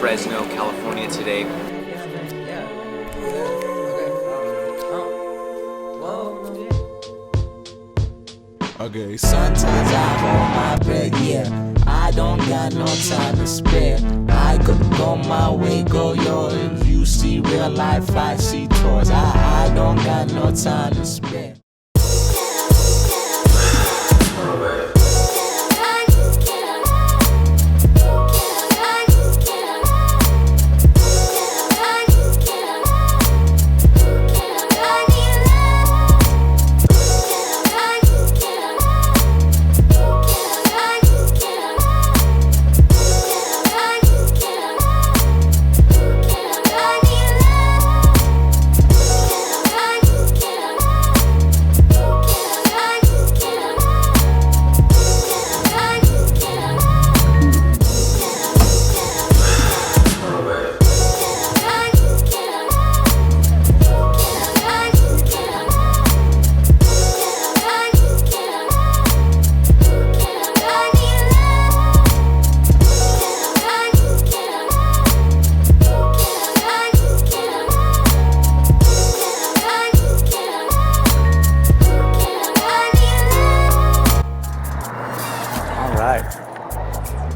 Fresno, California today. Okay, sometimes I hold my breath, yeah. I don't got no time to spare. I could go my way, go yours. You see real life, I see toys. I don't got no time to spare.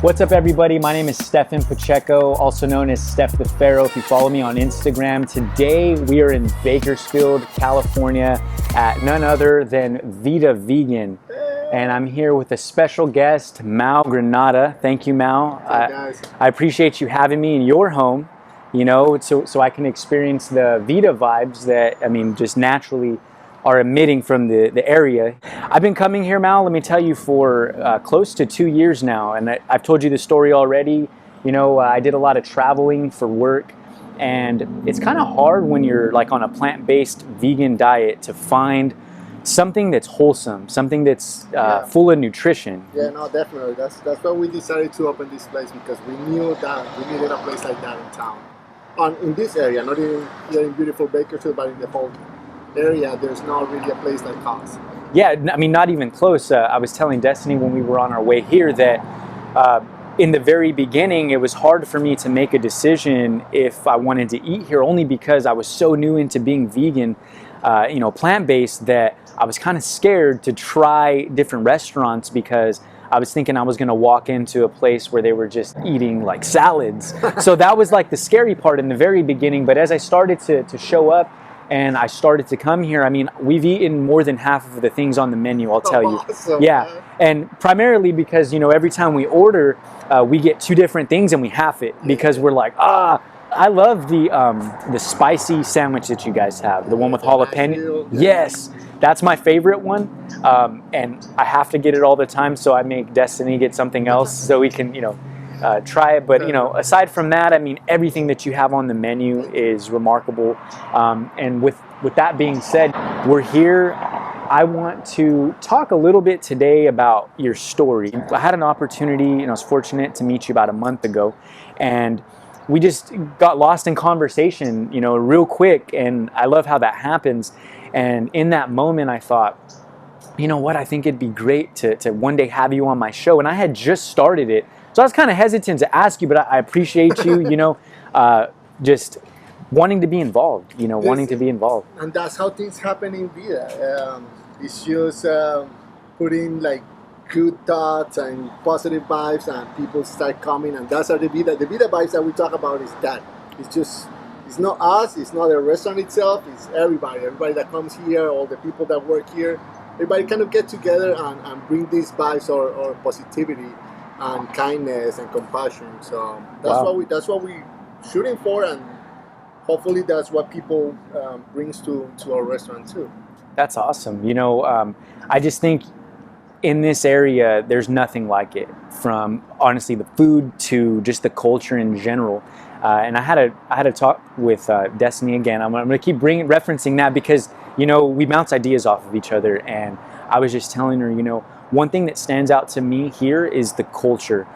What's up, everybody? My name is Stefan Pacheco, also known as Steph the Pharaoh if you follow me on Instagram. Today we are in Bakersfield, California at none other than Vida Vegan. And I'm here with a special guest, Mao Granada. Thank you, Mao. I appreciate you having me in your home, you know, so I can experience the Vida vibes that, I mean, just naturally are emitting from the area. I've been coming here, Mao, let me tell you, for close to 2 years now, and I've told you the story already. You know, I did a lot of traveling for work, and it's kind of hard when you're like on a plant-based vegan diet to find something that's wholesome, something that's full of nutrition. Yeah, no, definitely. That's why we decided to open this place, because we knew that we needed a place like that in town. In this area, not even here in beautiful Bakersfield, but in the whole area, there's not really a place like us. Yeah, I mean, not even close. I was telling Destiny when we were on our way here that in the very beginning, it was hard for me to make a decision if I wanted to eat here, only because I was so new into being vegan, you know, plant-based, that I was kind of scared to try different restaurants, because I was thinking I was going to walk into a place where they were just eating like salads. So that was like the scary part in the very beginning. But as I started to show up, and I started to come here, I mean, we've eaten more than half of the things on the menu, I'll tell you. Awesome, yeah, man. And primarily because, you know, every time we order, we get 2 different things and we half it, because we're like, I love the spicy sandwich that you guys have, the one with jalapeno. Yes, that's my favorite one, and I have to get it all the time, so I make Destiny get something else so we can, you know, try it. But, you know, aside from that, I mean, everything that you have on the menu is remarkable. And with that being said, we're here. I want to talk a little bit today about your story. I had an opportunity, and I was fortunate to meet you about a month ago, and we just got lost in conversation, you know, real quick, and I love how that happens. And in that moment, I thought, you know what, I think it'd be great to one day have you on my show. And I had just started it, so I was kind of hesitant to ask you, but I appreciate you, you know, just wanting to be involved, you know, wanting to be involved. And that's how things happen in Vida. It's just putting like good thoughts and positive vibes, and people start coming, and that's how the Vida vibes that we talk about is that. It's just, it's not us, it's not the restaurant itself, it's everybody that comes here, all the people that work here. Everybody kind of get together and bring these vibes or positivity and kindness and compassion. So that's what we shooting for, and hopefully that's what people brings to our restaurant too. That's awesome. You know, I just think in this area there's nothing like it, from honestly the food to just the culture in general. And I had a talk with Destiny again. I'm going to keep referencing that, because, you know, we bounce ideas off of each other, and I was just telling her, you know, one thing that stands out to me here is the culture.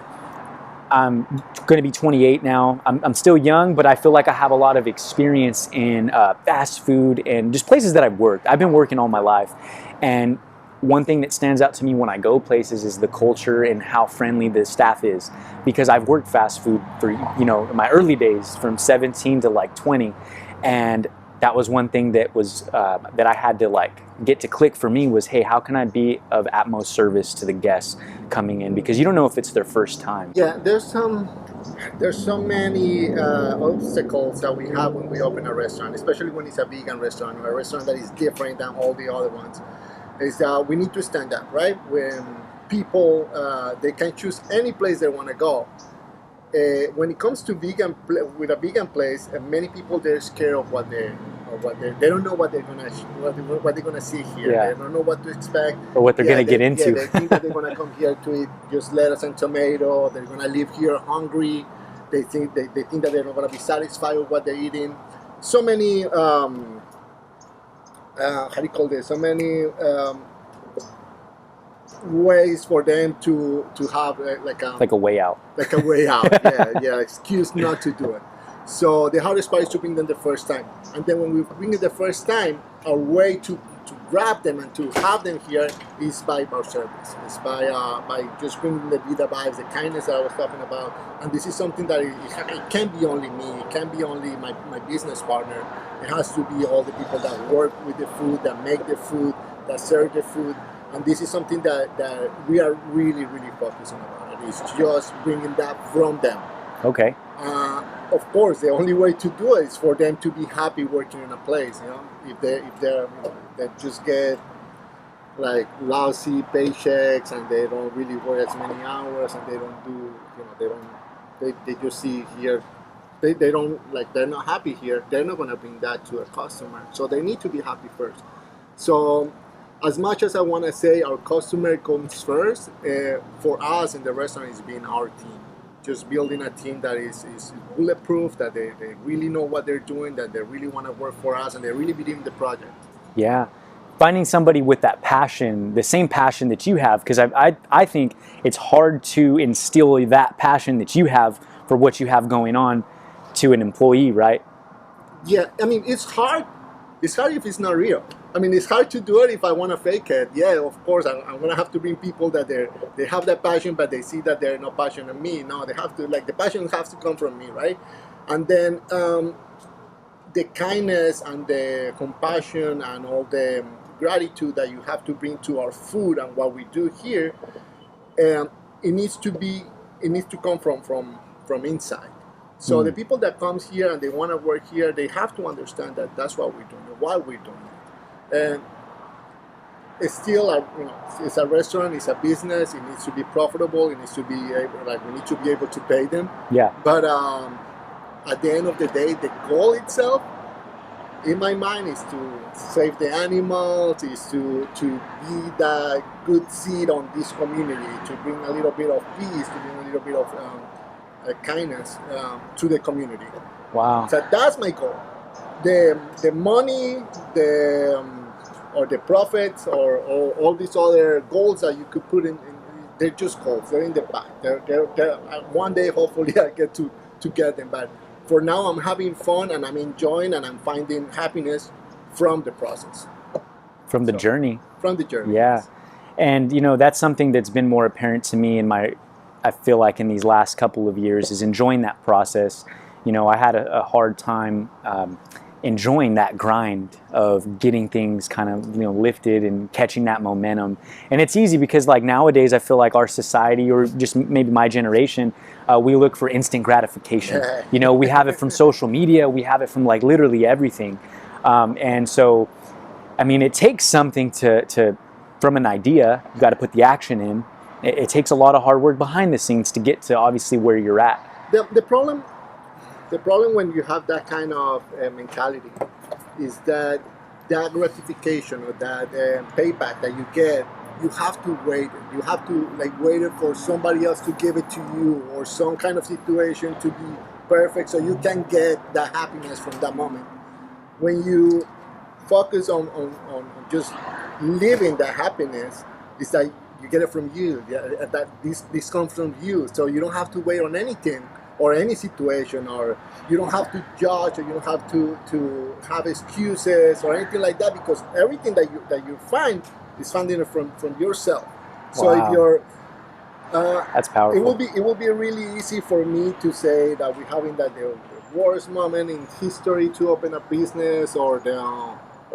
I'm going to be 28 now. I'm still young, but I feel like I have a lot of experience in fast food and just places that I've worked. I've been working all my life, and one thing that stands out to me when I go places is the culture and how friendly the staff is, because I've worked fast food for, you know, in my early days from 17 to like 20, and that was one thing that was that I had to like get to click for me was, hey, how can I be of utmost service to the guests coming in, because you don't know if it's their first time. Yeah, there's so many obstacles that we have when we open a restaurant, especially when it's a vegan restaurant or a restaurant that is different than all the other ones. Is that we need to stand up, right? When people they can choose any place they want to go. When it comes to with a vegan place, many people they're scared of they don't know what they're gonna see here. Yeah. They don't know what to expect Or what they're gonna get into. Yeah, they think that they're gonna come here to eat just lettuce and tomato. They're gonna leave here hungry. They think that they're not gonna be satisfied with what they're eating. So many how do you call this? So many ways for them to have like a way out. Like a way out. yeah, excuse not to do it. So the hardest part is to bring them the first time, and then when we bring it the first time, our way to grab them and to have them here is by our service. It's by just bringing the Vida vibes, the kindness that I was talking about. And this is something that it can't be only me. It can't be only my business partner. It has to be all the people that work with the food, that make the food, that serve the food. And this is something that we are really, really focusing on. It's just bringing that from them. Okay. Of course, the only way to do it is for them to be happy working in a place. You know, if they just get like lousy paychecks and they don't really work as many hours and they don't do, they just see here. They don't like, they're not happy here. They're not going to bring that to a customer. So they need to be happy first. So as much as I want to say our customer comes first, for us in the restaurant it's been our team. Just building a team that is bulletproof, that they really know what they're doing, that they really want to work for us, and they really believe in the project. Yeah. Finding somebody with that passion, the same passion that you have, because I think it's hard to instill that passion that you have for what you have going on to an employee, right? Yeah, I mean, it's hard. It's hard if it's not real. I mean, it's hard to do it if I want to fake it. Yeah, of course, I'm going to have to bring people that they have that passion, but they see that they're not passionate in me. No, they have to, like, the passion has to come from me, right? And then the kindness and the compassion and all the gratitude that you have to bring to our food and what we do here, it needs to come from inside. So the people that comes here and they want to work here, they have to understand that that's what we're doing, why we're doing it. And it's still it's a restaurant, it's a business. It needs to be profitable. It needs to be we need to be able to pay them. Yeah. But at the end of the day, the goal itself, in my mind, is to save the animals, is to be that good seed on this community, to bring a little bit of peace, to bring a little bit of kindness to the community. Wow. So that's my goal. The money, or the profits, or all these other goals that you could put in, they're just goals. They're in the back. They're one day, hopefully, I get to get them. But for now, I'm having fun and I'm enjoying and I'm finding happiness from the process. From the journey. From the journey. Yeah. Yes. And, that's something that's been more apparent to me I feel like in these last couple of years, is enjoying that process. I had a hard time enjoying that grind of getting things kind of lifted and catching that momentum. And it's easy because like nowadays I feel like our society, or just maybe my generation, we look for instant gratification. We have it from social media, we have it from like literally everything. And so, I mean, it takes something to from an idea, you've got to put the action in. It takes a lot of hard work behind the scenes to get to obviously where you're at. The problem when you have that kind of mentality is that gratification or that payback that you get, you have to wait. You have to wait for somebody else to give it to you, or some kind of situation to be perfect so you can get the happiness from that moment. When you focus on just living the happiness, it's like you get it from you. That this comes from you, so you don't have to wait on anything or any situation, or you don't have to judge, or you don't have to have excuses or anything like that, because everything that you find It's finding it from yourself. So Wow. if you're That's powerful. it will be really easy for me to say that we're having that the worst moment in history to open a business, or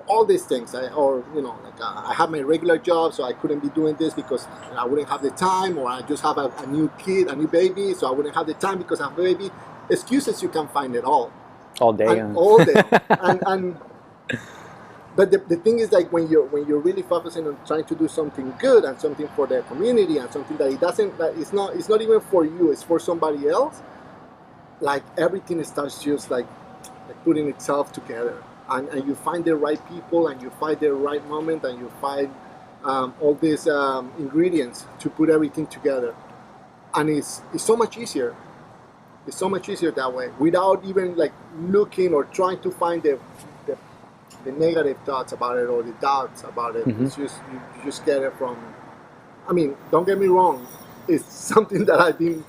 all these things. I have my regular job, so I couldn't be doing this because I wouldn't have the time, or I just have a new kid, a new baby, so I wouldn't have the time because I have a baby. Excuses, you can find it all day. and all day. and But the thing is, like, when you're really focusing on trying to do something good and something for the community and something that it's not even for you, it's for somebody else. Like, everything starts just like putting itself together, and you find the right people, and you find the right moment, and you find all these ingredients to put everything together, and it's so much easier. It's so much easier that way, without even like looking or trying to find the negative thoughts about it or the doubts about it. Mm-hmm. It's just you just get it from. I mean, don't get me wrong. It's something that I've been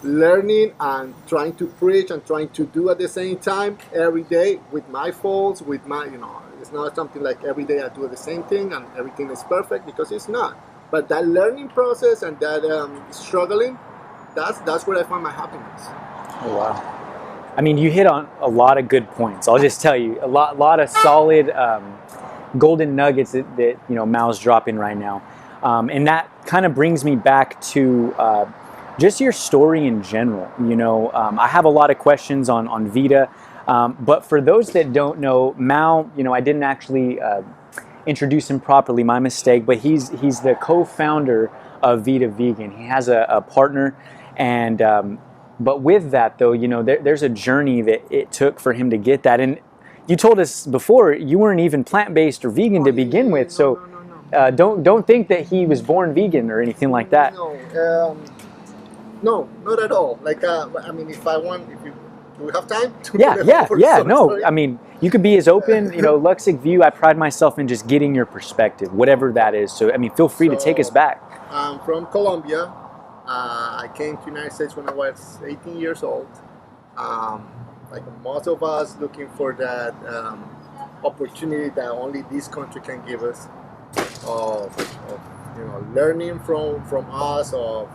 learning and trying to preach and trying to do at the same time every day, with my faults, with my, it's not something like every day I do the same thing and everything is perfect, because it's not. But that learning process and that struggling, that's where I find my happiness. Oh, wow. I mean, you hit on a lot of good points. I'll just tell you, a lot of solid golden nuggets that Mao's dropping right now, and that kind of brings me back to just your story in general. I have a lot of questions on Vida, but for those that don't know Mao, I didn't actually introduce him properly. My mistake. But he's the co-founder of Vida Vegan. He has a partner, and but with that, though, there's a journey that it took for him to get that. And you told us before you weren't even plant-based or vegan to begin with. So don't think that he was born vegan or anything like that. No, not at all. Like, I mean, if do we have time? No, I mean, you could be as open. Luxic Vue, I pride myself in just getting your perspective, whatever that is. So, I mean, feel free to take us back. I'm from Colombia. I came to the United States when I was 18 years old. Like most of us, looking for that opportunity that only this country can give us, of learning from us, of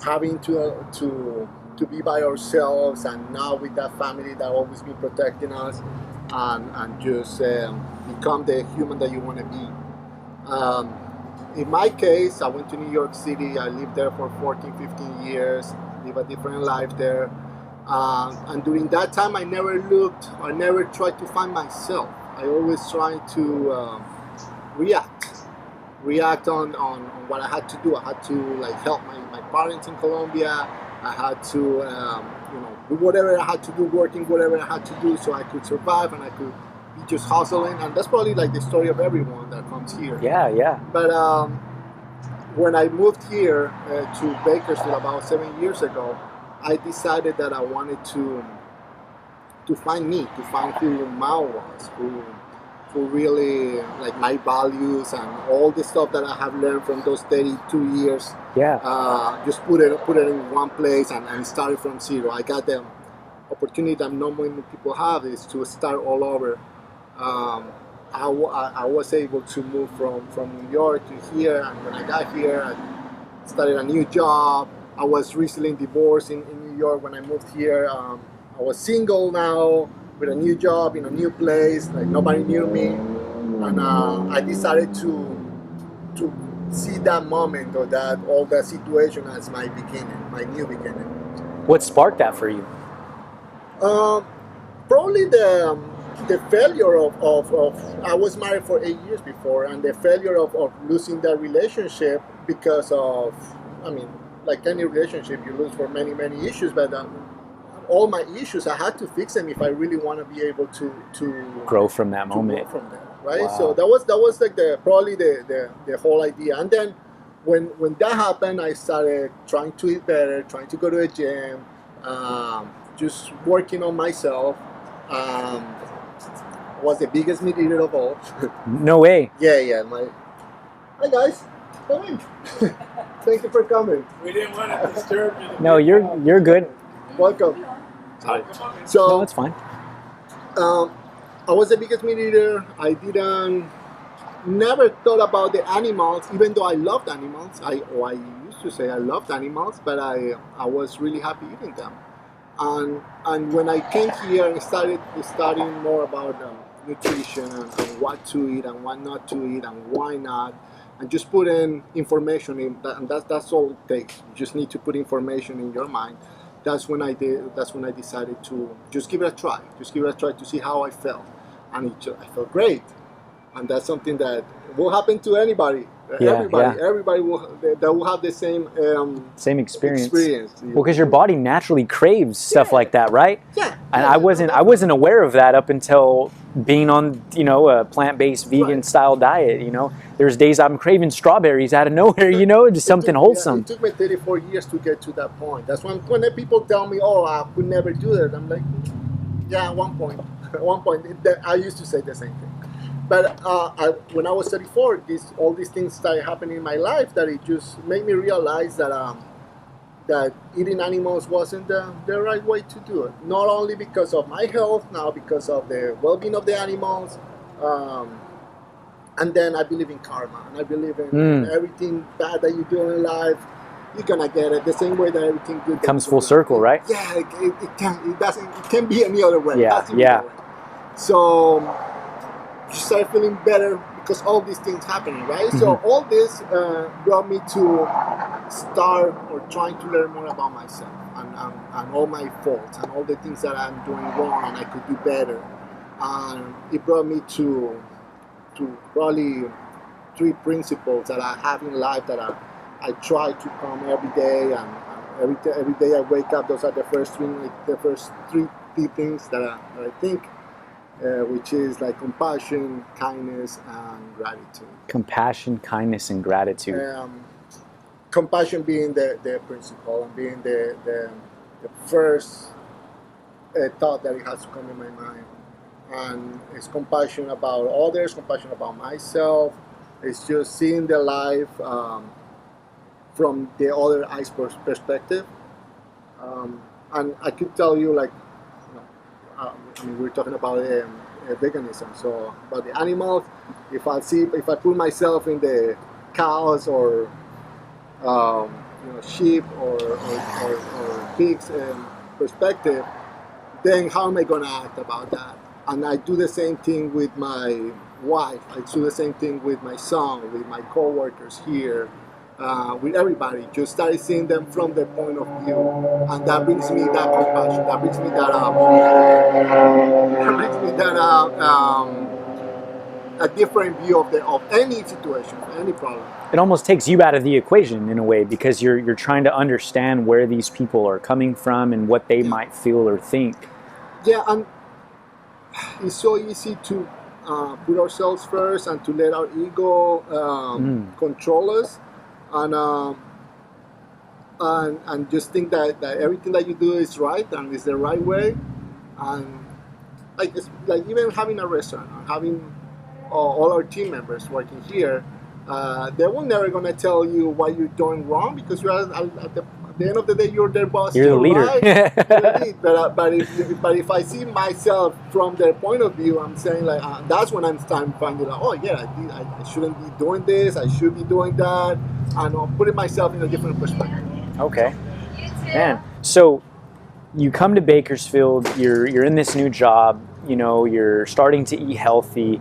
having to be by ourselves and not with that family that always been protecting us, and just become the human that you want to be. In my case, I went to New York City. I lived there for 14, 15 years, live a different life there. And during that time, I never tried to find myself. I always tried to react on what I had to do. I had to help my parents in Colombia. I had to do whatever I had to do, working whatever I had to do so I could survive and I could be just hustling. And that's probably the story of everyone that comes here. Yeah. But when I moved here to Bakersfield about 7 years ago, I decided that I wanted to find who Mao was, who really my values and all the stuff that I have learned from those 32 years. Yeah. Just put it in one place and start from zero. I got the opportunity that not many people have, is to start all over. I was able to move from New York to here, and when I got here, I started a new job. I was recently divorced in New York when I moved here. I was single now, with a new job in a new place, nobody knew me, and I decided to see that moment or all that situation as my beginning, my new beginning. What sparked that for you? Probably the failure of I was married for 8 years before, and the failure of losing that relationship because of, I mean, like any relationship, you lose for many issues, but all my issues, I had to fix them if I really want to be able to grow from that moment. Grow from there, right? Wow. So that was probably the whole idea. And then when that happened, I started trying to eat better, trying to go to a gym, just working on myself. Was the biggest meat eater of all. No way. Yeah. Hi guys, come in. Thank you for coming. We didn't want to disturb you. No, you're good. Welcome. No, So that's fine. I was the biggest meat eater. I didn't never thought about the animals, even though I loved animals. I used to say I loved animals, but I was really happy eating them. And when I came here and started studying more about nutrition and what to eat and what not to eat and why not, and just put in information in that, and that's all it takes. You just need to put information in your mind. That's when I decided to just give it a try. Just give it a try to see how I felt, and I felt great. And that's something that will happen to anybody. Everybody will have the same experience. Well, because your body naturally craves stuff like that, right? Yeah. And I wasn't aware of that up until being on, a plant-based vegan style diet. There's days I'm craving strawberries out of nowhere. Just something wholesome. It took me 34 years to get to that point. That's when people tell me, "Oh, I could never do that," I'm like, "Yeah, at one point, I used to say the same thing." But when I was 34, all these things started happening in my life that it just made me realize that eating animals wasn't the right way to do it. Not only because of my health, now because of the well-being of the animals. And then I believe in karma, and I believe in everything bad that you do in life, you're gonna get it the same way that everything good comes full circle, right? Yeah, it can be any other way. Yeah. So you start feeling better because all these things happening, right? Mm-hmm. So all this brought me to start or trying to learn more about myself and all my faults and all the things that I'm doing wrong and I could do better. And it brought me to probably 3 principles that I have in life that I try to come every day, and every day I wake up. Those are the first three things that I think. Which is like compassion, kindness, and gratitude. Compassion, kindness, and gratitude. Compassion being the principle and being the first thought that it has to come in my mind. And it's compassion about others, compassion about myself. It's just seeing the life from the other eye's perspective. And I could tell you, like, we're talking about veganism, so about the animals. If I put myself in the cows or sheep or pigs perspective, then how am I going to act about that? And I do the same thing with my wife. I do the same thing with my son, with my co-workers here. With everybody, just started seeing them from their point of view, and that brings me that compassion. That brings me a different view of any situation, any problem. It almost takes you out of the equation in a way, because you're trying to understand where these people are coming from and what they might feel or think. Yeah, and it's so easy to put ourselves first and to let our ego control us. And just think that everything that you do is right and is the right way, and it's like even having a restaurant or having all our team members working here, they will never gonna tell you what you're doing wrong, because you're at the end of the day you're their boss. You're the leader. Right? You're the lead. But if I see myself from their point of view, I'm saying like that's when I'm starting finding out, oh yeah, I shouldn't be doing this, I should be doing that, and I'm putting myself in a different perspective. Okay, man. So you come to Bakersfield, you're in this new job, you're starting to eat healthy.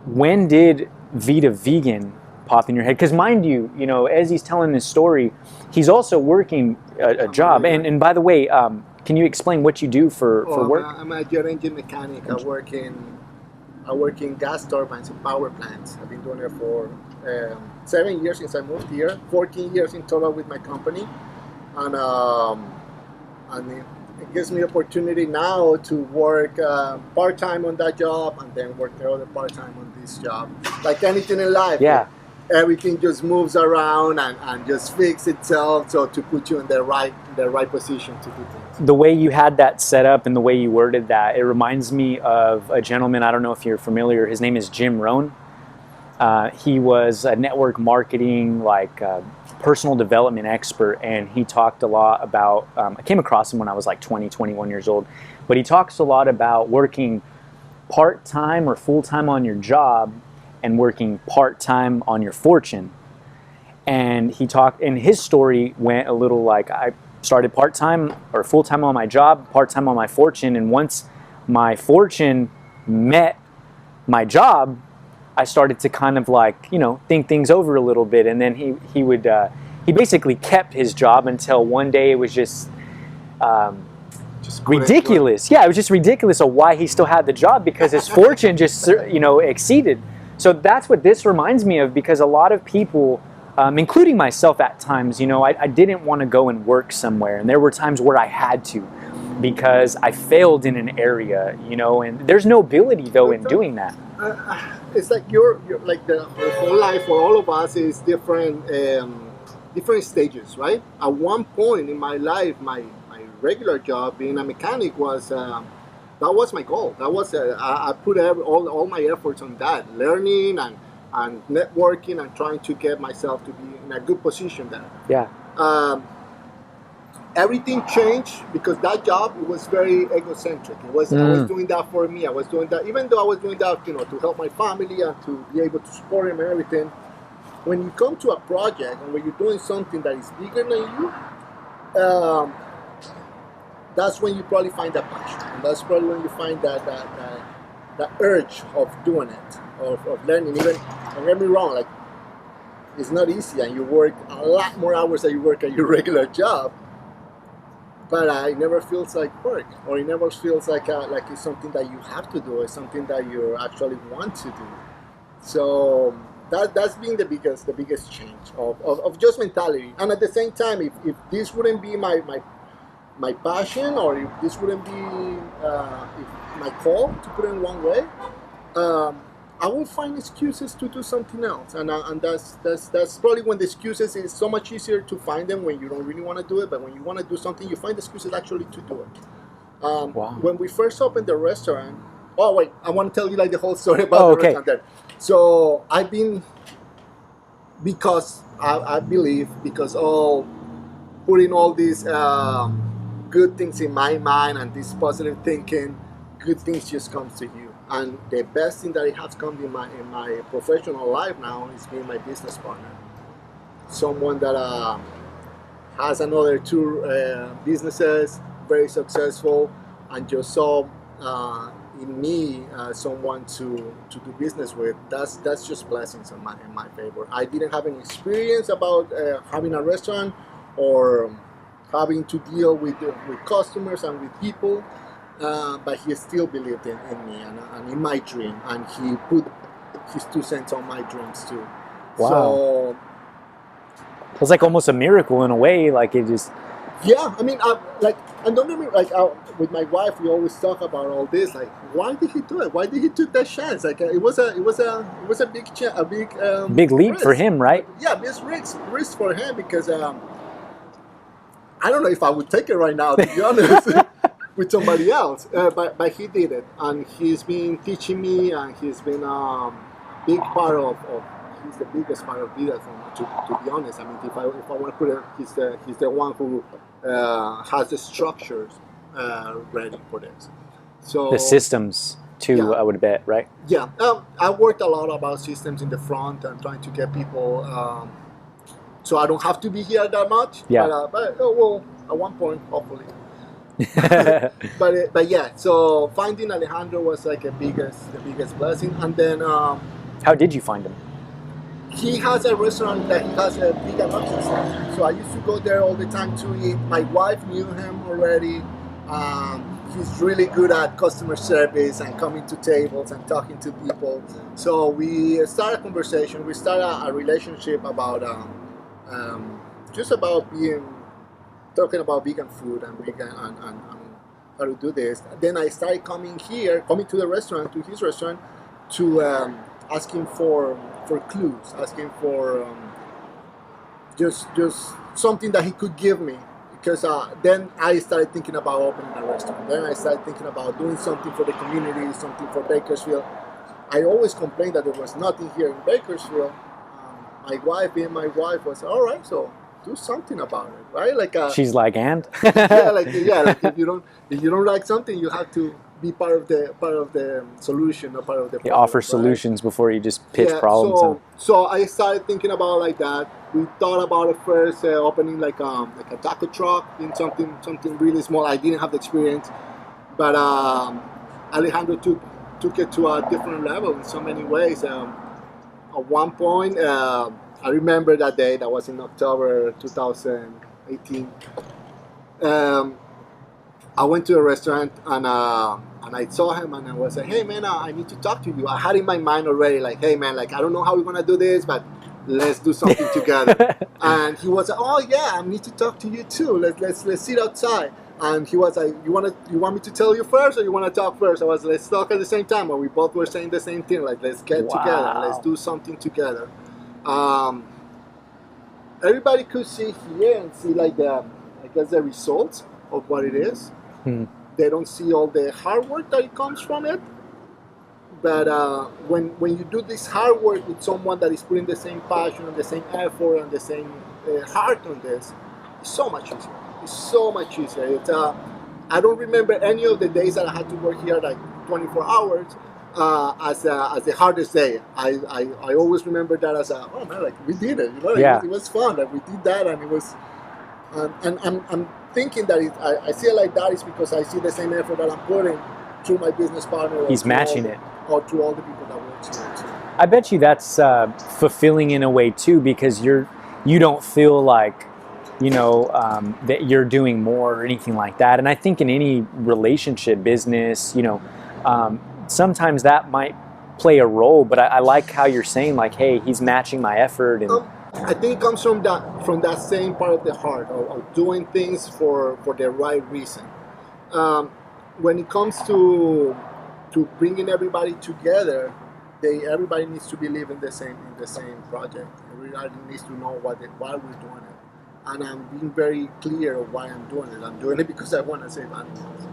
When did Vida Vegan pop in your head? Because mind you, as he's telling this story, he's also working a job. And by the way, can you explain what you do for work? I'm a jet engine mechanic. I work in gas turbines and power plants. I've been doing it for 7 years since I moved here. 14 years in total with my company, and it gives me opportunity now to work part-time on that job and then work the other part-time on this job. Like anything in life, everything just moves around and just fixes itself, so to put you in the right position to do things. The way you had that set up and the way you worded that, it reminds me of a gentleman, I don't know if you're familiar, his name is Jim Rohn. He was a network marketing, personal development expert, and he talked a lot about, I came across him when I was like 20, 21 years old, but he talks a lot about working part-time or full-time on your job and working part-time on your fortune. And he talked, and his story went a little like, I started part-time or full-time on my job, part-time on my fortune, and once my fortune met my job, I started to kind of like, you know, think things over a little bit. And then he basically kept his job until one day it was just ridiculous. Yeah, it was just ridiculous of why he still had the job, because his fortune just, you know, exceeded. So that's what this reminds me of, because a lot of people, including myself at times, you know, I didn't want to go and work somewhere. And there were times where I had to, because I failed in an area, you know, and there's no ability though in doing that. It's like you're like the whole life for all of us is different stages, right? At one point in my life, my regular job being a mechanic was that was my goal. That was I put all my efforts on that, learning and networking and trying to get myself to be in a good position there. Yeah. Everything changed because that job, it was very egocentric. It was I was doing that for me. I was doing that, even though I was doing that, you know, to help my family and to be able to support them and everything. When you come to a project and when you're doing something that is bigger than you, that's when you probably find that passion. And that's probably when you find that urge of doing it, of learning. Even, don't get me wrong, like, it's not easy and you work a lot more hours than you work at your regular job. But it never feels like work, or it never feels like it's something that you have to do. It's something that you actually want to do. So that's been the biggest change of just mentality. And at the same time, if this wouldn't be my passion, or if this wouldn't be my call, to put it in one way, I will find excuses to do something else, and that's probably when the excuses is so much easier to find them when you don't really want to do it, but when you want to do something, you find excuses actually to do it. Wow. When we first opened the restaurant, oh wait, I want to tell you like the whole story about the restaurant there. So I've been, because I believe, because putting all these good things in my mind and this positive thinking, good things just comes to you. And the best thing that it has come in my professional life now is being my business partner. Someone that has another two businesses, very successful, and just saw in me someone to do business with. That's just blessings in my favor. I didn't have any experience about having a restaurant or having to deal with customers and with people. But he still believed in me and in my dream, and he put his 2 cents on my dreams too. Wow. So it was like almost a miracle in a way, like it just... Yeah, I mean, and don't get me, with my wife, we always talk about all this, like, why did he do it? Why did he took that chance? Like, it was a big leap risk for him, right? Yeah, big risk for him, because I don't know if I would take it right now, to be honest. With somebody else, but he did it, and he's been teaching me, and he's been a big part of he's the biggest part of Vida, to be honest. I mean, if I want to put it, he's the one who has the structures ready for this. So the systems too, yeah. I would bet, right? Yeah, I worked a lot about systems in the front and trying to get people, so I don't have to be here that much. Yeah. But well, at one point, hopefully. but yeah, so finding Alejandro was like the biggest blessing. And then how did you find him? He has a restaurant that he has a vegan option center. So I used to go there all the time to eat. My wife knew him already. He's really good at customer service and coming to tables and talking to people. So we started a conversation. We started a relationship about just about talking about vegan food and vegan and how to do this. Then I started coming to the restaurant, to his restaurant, to asking for clues, asking for just something that he could give me. Because then I started thinking about opening a restaurant. Then I started thinking about doing something for the community, something for Bakersfield. I always complained that there was nothing here in Bakersfield. My wife was, all right, so do something about it, right? Like she's like, and yeah, like if you don't like something, you have to be part of the solution, not part of the You problem, offer right? solutions before you just pitch Yeah, problems. so I started thinking about like that. We thought about it first, opening like a taco truck in something really small. I didn't have the experience, but Alejandro took it to a different level in so many ways. At one point, I remember that day. That was in October 2018. I went to a restaurant and I saw him and I was like, hey man, I need to talk to you. I had in my mind already like, hey man, like I don't know how we're gonna do this, but let's do something together. And he was like, oh yeah, I need to talk to you too. Let's sit outside. And he was like, you want me to tell you first or you want to talk first? I was like, let's talk at the same time. And we both were saying the same thing, like let's get together, let's do something together. Everybody could see here and see like the results of what it is. They don't see all the hard work that it comes from it. But when you do this hard work with someone that is putting the same passion and the same effort and the same heart on this, it's so much easier. It's so much easier. I don't remember any of the days that I had to work here like 24 hours as the hardest day. I always remember that as oh man, like we did it. You know, it was fun. Like we did that, and it was. And I'm thinking that I see it like that is because I see the same effort that I'm putting through my business partner. He's matching it. Or to all the people that work here too. I bet you that's fulfilling in a way too, because you don't feel like, that you're doing more or anything like that. And I think in any relationship, business, sometimes that might play a role. But I like how you're saying like, hey, he's matching my effort. And I think it comes from that same part of the heart of doing things for the right reason. When it comes to bringing everybody together, everybody needs to believe in the same project. Everybody needs to know why we're doing it. And I'm being very clear of why I'm doing it. I'm doing it because I want to save animals.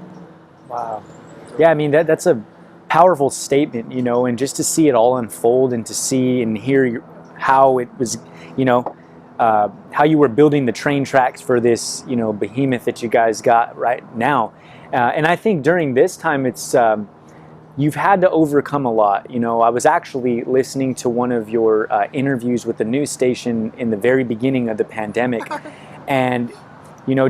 Wow. So, yeah, I mean that's a powerful statement, and just to see it all unfold and to see and hear how it was, how you were building the train tracks for this, behemoth that you guys got right now. And I think during this time, it's you've had to overcome a lot. I was actually listening to one of your interviews with the news station in the very beginning of the pandemic, and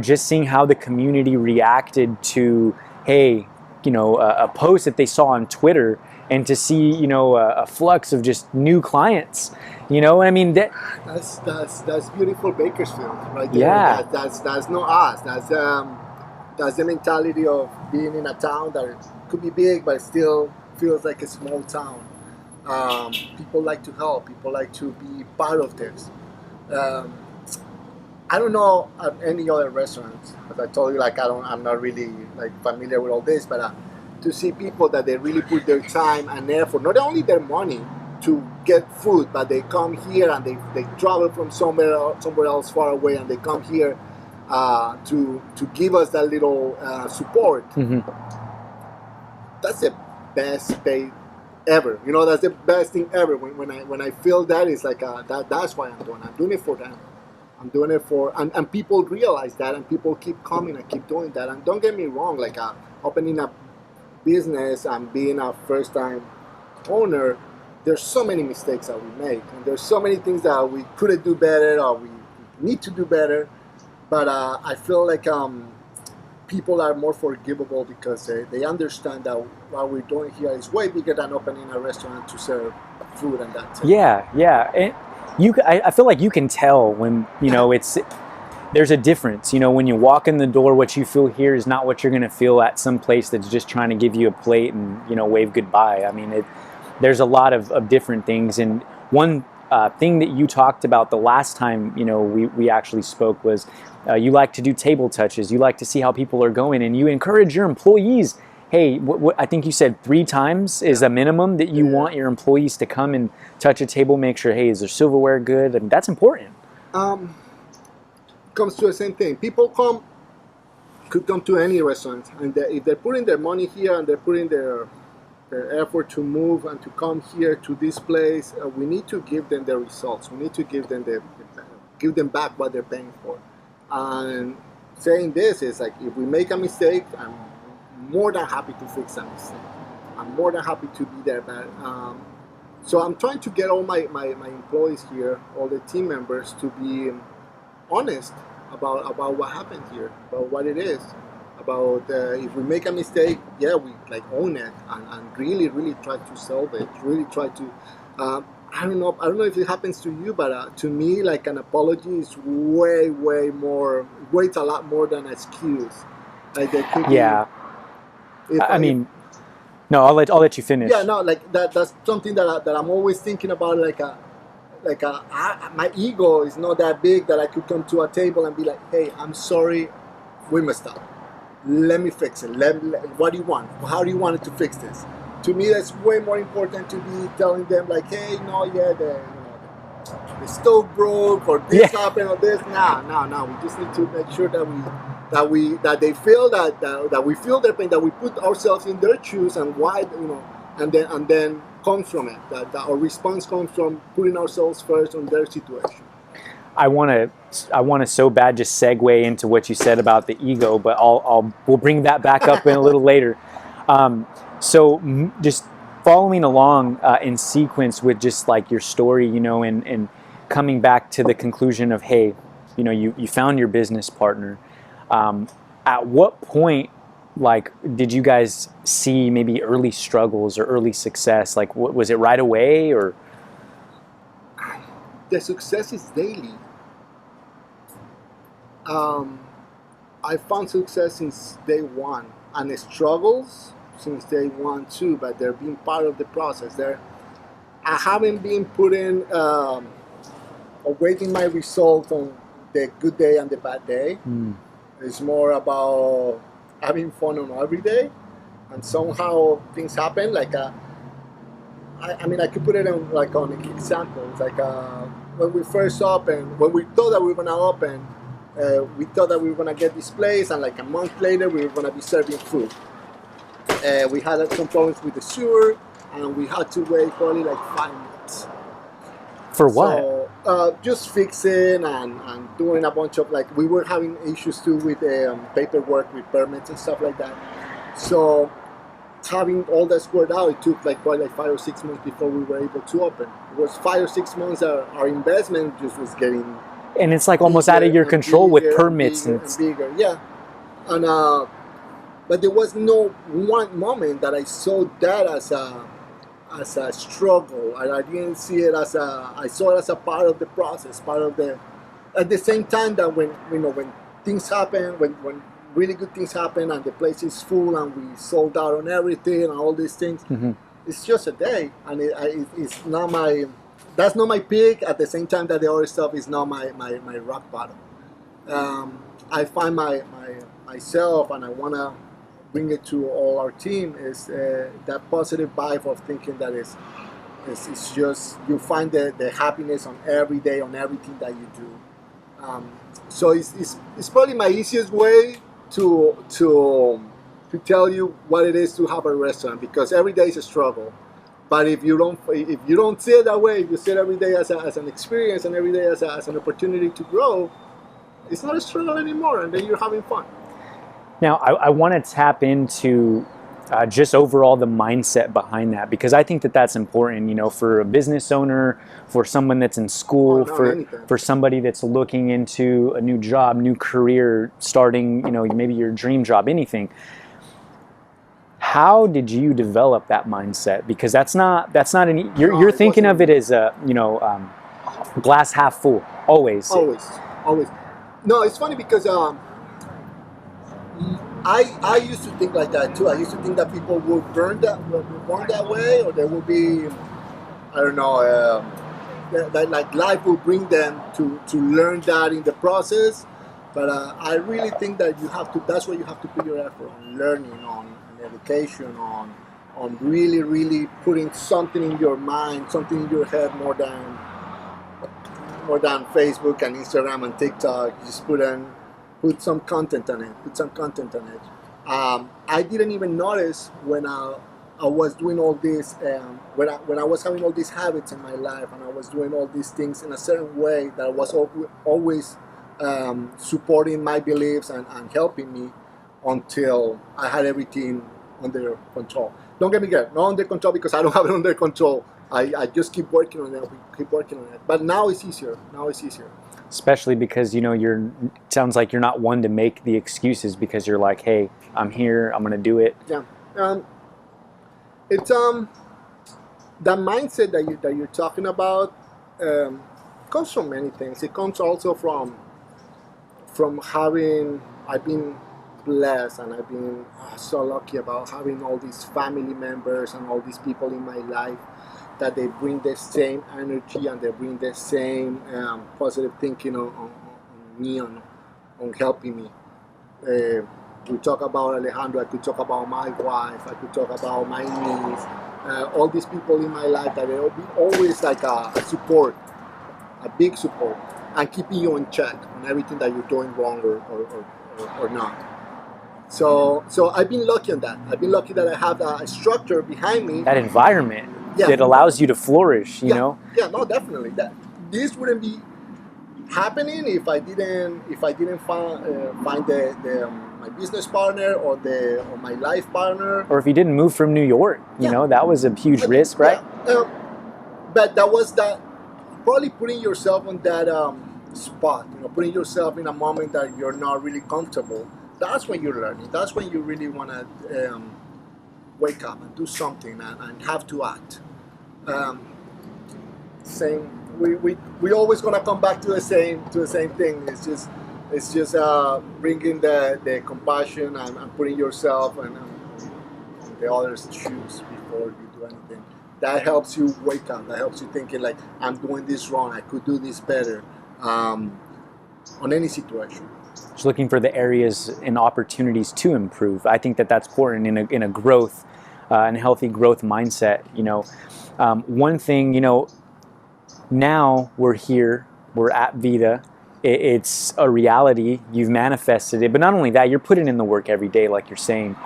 just seeing how the community reacted to, hey, a post that they saw on Twitter, and to see a flux of just new clients. I mean that's beautiful Bakersfield right there. Yeah, that's not us. That's the mentality of being in a town that could be big but still feels like a small town. People like to help. People like to be part of this. I don't know any other restaurants, as I told you, like I'm not really like familiar with all this, but to see people that they really put their time and effort, not only their money to get food, but they come here and they travel from somewhere else far away, and they come here to give us that little support. Mm-hmm. That's the best day ever. That's the best thing ever. When I feel that, it's like that's why I'm doing it. I'm doing it for them. I'm doing it for, and people realize that, and people keep coming and keep doing that. And don't get me wrong, like opening a business and being a first-time owner, there's so many mistakes that we make, and there's so many things that we couldn't do better or we need to do better. But I feel like people are more forgivable because they understand that what we're doing here is way bigger than opening a restaurant to serve food and that's it. Yeah. And I feel like you can tell when, there's a difference. When you walk in the door, what you feel here is not what you're going to feel at some place that's just trying to give you a plate and, wave goodbye. I mean, there's a lot of different things. And one thing that you talked about the last time, we actually spoke was you like to do table touches. You like to see how people are going, and you encourage your employees. Hey, what I think you said 3 times is a minimum that you want your employees to come and touch a table, make sure, hey, is their silverware good? And that's important. Comes to the same thing. People could come to any restaurant, and if they're putting their money here and they're putting their effort to move and to come here to this place, we need to give them the results. We need to give them give them back what they're paying for. And saying this is like, if we make a mistake, and more than happy to fix that mistake. I'm more than happy to be there. But so I'm trying to get all my employees here, all the team members, to be honest about what happened here, about what it is, about if we make a mistake, yeah, we like own it and really try to solve it. Really try to. I don't know if it happens to you, but to me, like an apology is way more, weighs a lot more than an excuse. Like they could Yeah. be, I mean, no, I'll let you finish. yeah, no, like that's something that I'm always thinking about. My ego is not that big that I could come to a table and be like, hey, I'm sorry, we messed up. Let me fix it. What do you want? How do you want it to fix this? To me, that's way more important to be telling them like, hey, no, yeah, the stove broke or this happened or this. No. We just need to make sure that they feel that we feel their pain, that we put ourselves in their shoes and why, and then comes from it. That our response comes from putting ourselves first on their situation. I want to so bad just segue into what you said about the ego, but we'll bring that back up in a little later. So just following along in sequence with just like your story, and coming back to the conclusion of, hey, you found your business partner. At what point, like, did you guys see maybe early struggles or early success? Like, was it right away or? The success is daily. I found success since day one, and the struggles since day one too. But they're being part of the process. I haven't been putting awaiting my result on the good day and the bad day. It's more about having fun on every day, and somehow things happen. Like I could put it on an example. It's like when we first opened, when we thought that we were gonna open, we thought that we were gonna get this place, and like a month later, we were gonna be serving food. We had some problems with the sewer, and we had to wait probably like 5 minutes. For what? So, just fixing and doing a bunch of we were having issues too with paperwork, with permits and stuff like that. So having all that squared out, it took probably 5 or 6 months before we were able to open. It was 5 or 6 months our investment just was getting. And it's like almost out of your control with permits and bigger, yeah. And but there was no one moment that I saw that as a struggle. I didn't see it I saw it as a part of the process, at the same time that when things happen, when really good things happen and the place is full and we sold out on everything and all these things, it's just a day, and it's not that's not my peak. At the same time that the other stuff is not my rock bottom. I find myself, and I want to bring it to all our team, is that positive vibe of thinking that it's just you find the happiness on every day, on everything that you do. So it's probably my easiest way to tell you what it is to have a restaurant, because every day is a struggle. But if you don't see it that way, if you see it every day as an experience and every day as an opportunity to grow, it's not a struggle anymore, and then you're having fun. Now, I want to tap into just overall the mindset behind that, because I think that's important, for a business owner, for someone that's in school, for somebody that's looking into a new job, new career, starting, maybe your dream job, anything. How did you develop that mindset? Because that's not you're thinking of it as glass half full, always. Always. No, it's funny because I used to think like that too. I used to think that people would born that way, or there would be, I don't know, that life will bring them to learn that in the process. But I really think that that's where you have to put your effort on learning, on education, on really putting something in your mind, something in your head, more than Facebook and Instagram and TikTok. Just put some content on it. I didn't even notice when I was doing all this, when I was having all these habits in my life, and I was doing all these things in a certain way that was always supporting my beliefs and helping me. until I had everything under control. Don't get me wrong, not under control because I don't have it under control. I just keep working on it. But now it's easier. Especially because, you know, sounds like you're not one to make the excuses, because you're like, hey, I'm here, I'm gonna do it. Yeah. It's the mindset that you're talking about comes from many things. It comes also from having, I've been blessed and I've been so lucky about having all these family members and all these people in my life that they bring the same energy and they bring the same positive thinking on me, on helping me. We talk about Alejandro, I could talk about my wife, I could talk about my niece, all these people in my life that will be always like a support, a big support, and keeping you in check on everything that you're doing wrong or not. So I've been lucky on that. I've been lucky that I have a structure behind me. That environment Yeah. that allows you to flourish, you know? Yeah, no, definitely. This wouldn't be happening if I didn't find my business partner or my life partner. Or if you didn't move from New York, you know, that was a huge risk, right? Yeah. But that was probably putting yourself on that spot, you know, putting yourself in a moment that you're not really comfortable. That's when you're learning. That's when you really want to wake up and do something and have to act. Same. We always gonna come back to the same thing. It's just bringing the compassion and putting yourself and the other's shoes before you do anything. That helps you wake up. That helps you thinking like, I'm doing this wrong. I could do this better. On any situation. Just looking for the areas and opportunities to improve. I think that's important in a growth and healthy growth mindset. You know, one thing, you know, now we're here, we're at Vida. It's a reality. You've manifested it, but not only that, you're putting in the work every day, like you're saying.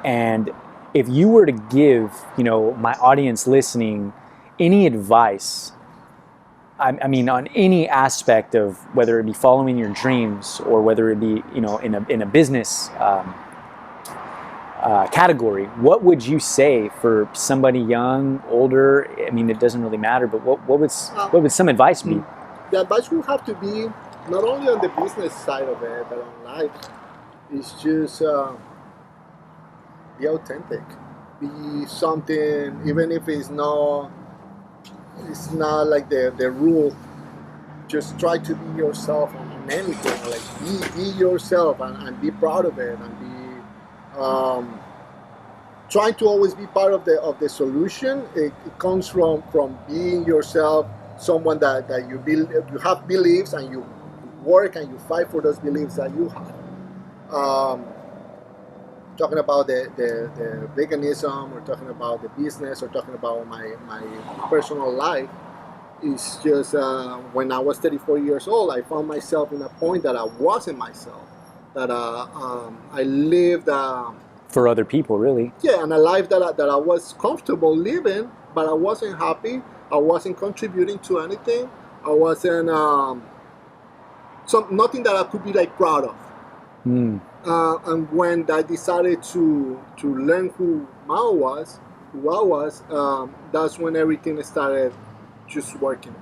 And if you were to give, you know, my audience listening any advice, I mean, on any aspect of whether it be following your dreams or whether it be, you know, in a business category, what would you say for somebody young, older? I mean, it doesn't really matter, but what would some advice be? The advice will have to be not only on the business side of it, but on life. It's just be authentic. Be something, even if it's not like the rule. Just try to be yourself on anything. Like be yourself and be proud of it, and be trying to always be part of the solution. It comes from being yourself, someone that you have beliefs and you work and you fight for those beliefs that you have. Talking about the veganism, or talking about the business, or talking about my personal life, it's just when I was 34 years old, I found myself in a point that I wasn't myself. That I lived for other people, really. Yeah, and a life that I was comfortable living, but I wasn't happy. I wasn't contributing to anything. I wasn't nothing that I could be like proud of. And when I decided to learn who Mao was, who I was, that's when everything started just working.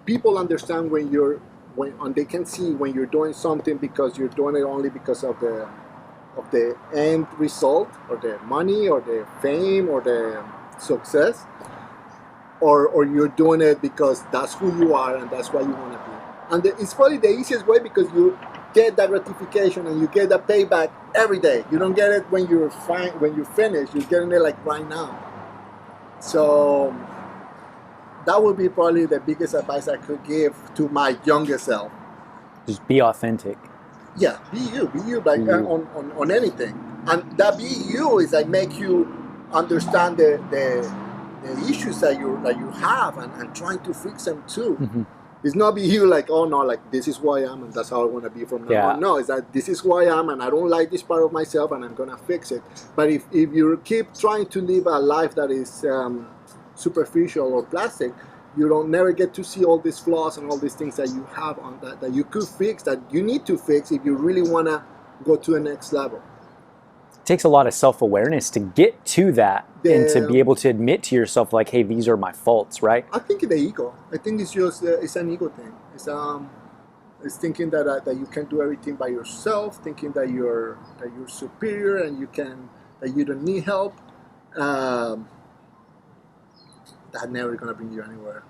People understand when they can see when you're doing something because you're doing it only because of the end result, or the money, or the fame, or the success, or you're doing it because that's who you are and that's what you want to be. And it's probably the easiest way, because you get that gratification and you get that payback every day. You don't get it when you're finished. You're getting it like right now. So that would be probably the biggest advice I could give to my younger self. Just be authentic. Yeah, be you, like on anything. And that be you is like make you understand the issues that you have and trying to fix them too. Mm-hmm. It's not be you like, oh no, like this is who I am and that's how I want to be from now on. No, it's that this is who I am and I don't like this part of myself and I'm gonna fix it. But if you keep trying to live a life that is superficial or plastic, you don't never get to see all these flaws and all these things that you have on that you could fix, that you need to fix if you really want to go to the next level. It takes a lot of self-awareness to get to that and to be able to admit to yourself, like, hey, these are my faults, right? I think the ego. I think it's just it's an ego thing. It's thinking that you can do everything by yourself, thinking that you're superior and that you don't need help. That's never gonna bring you anywhere.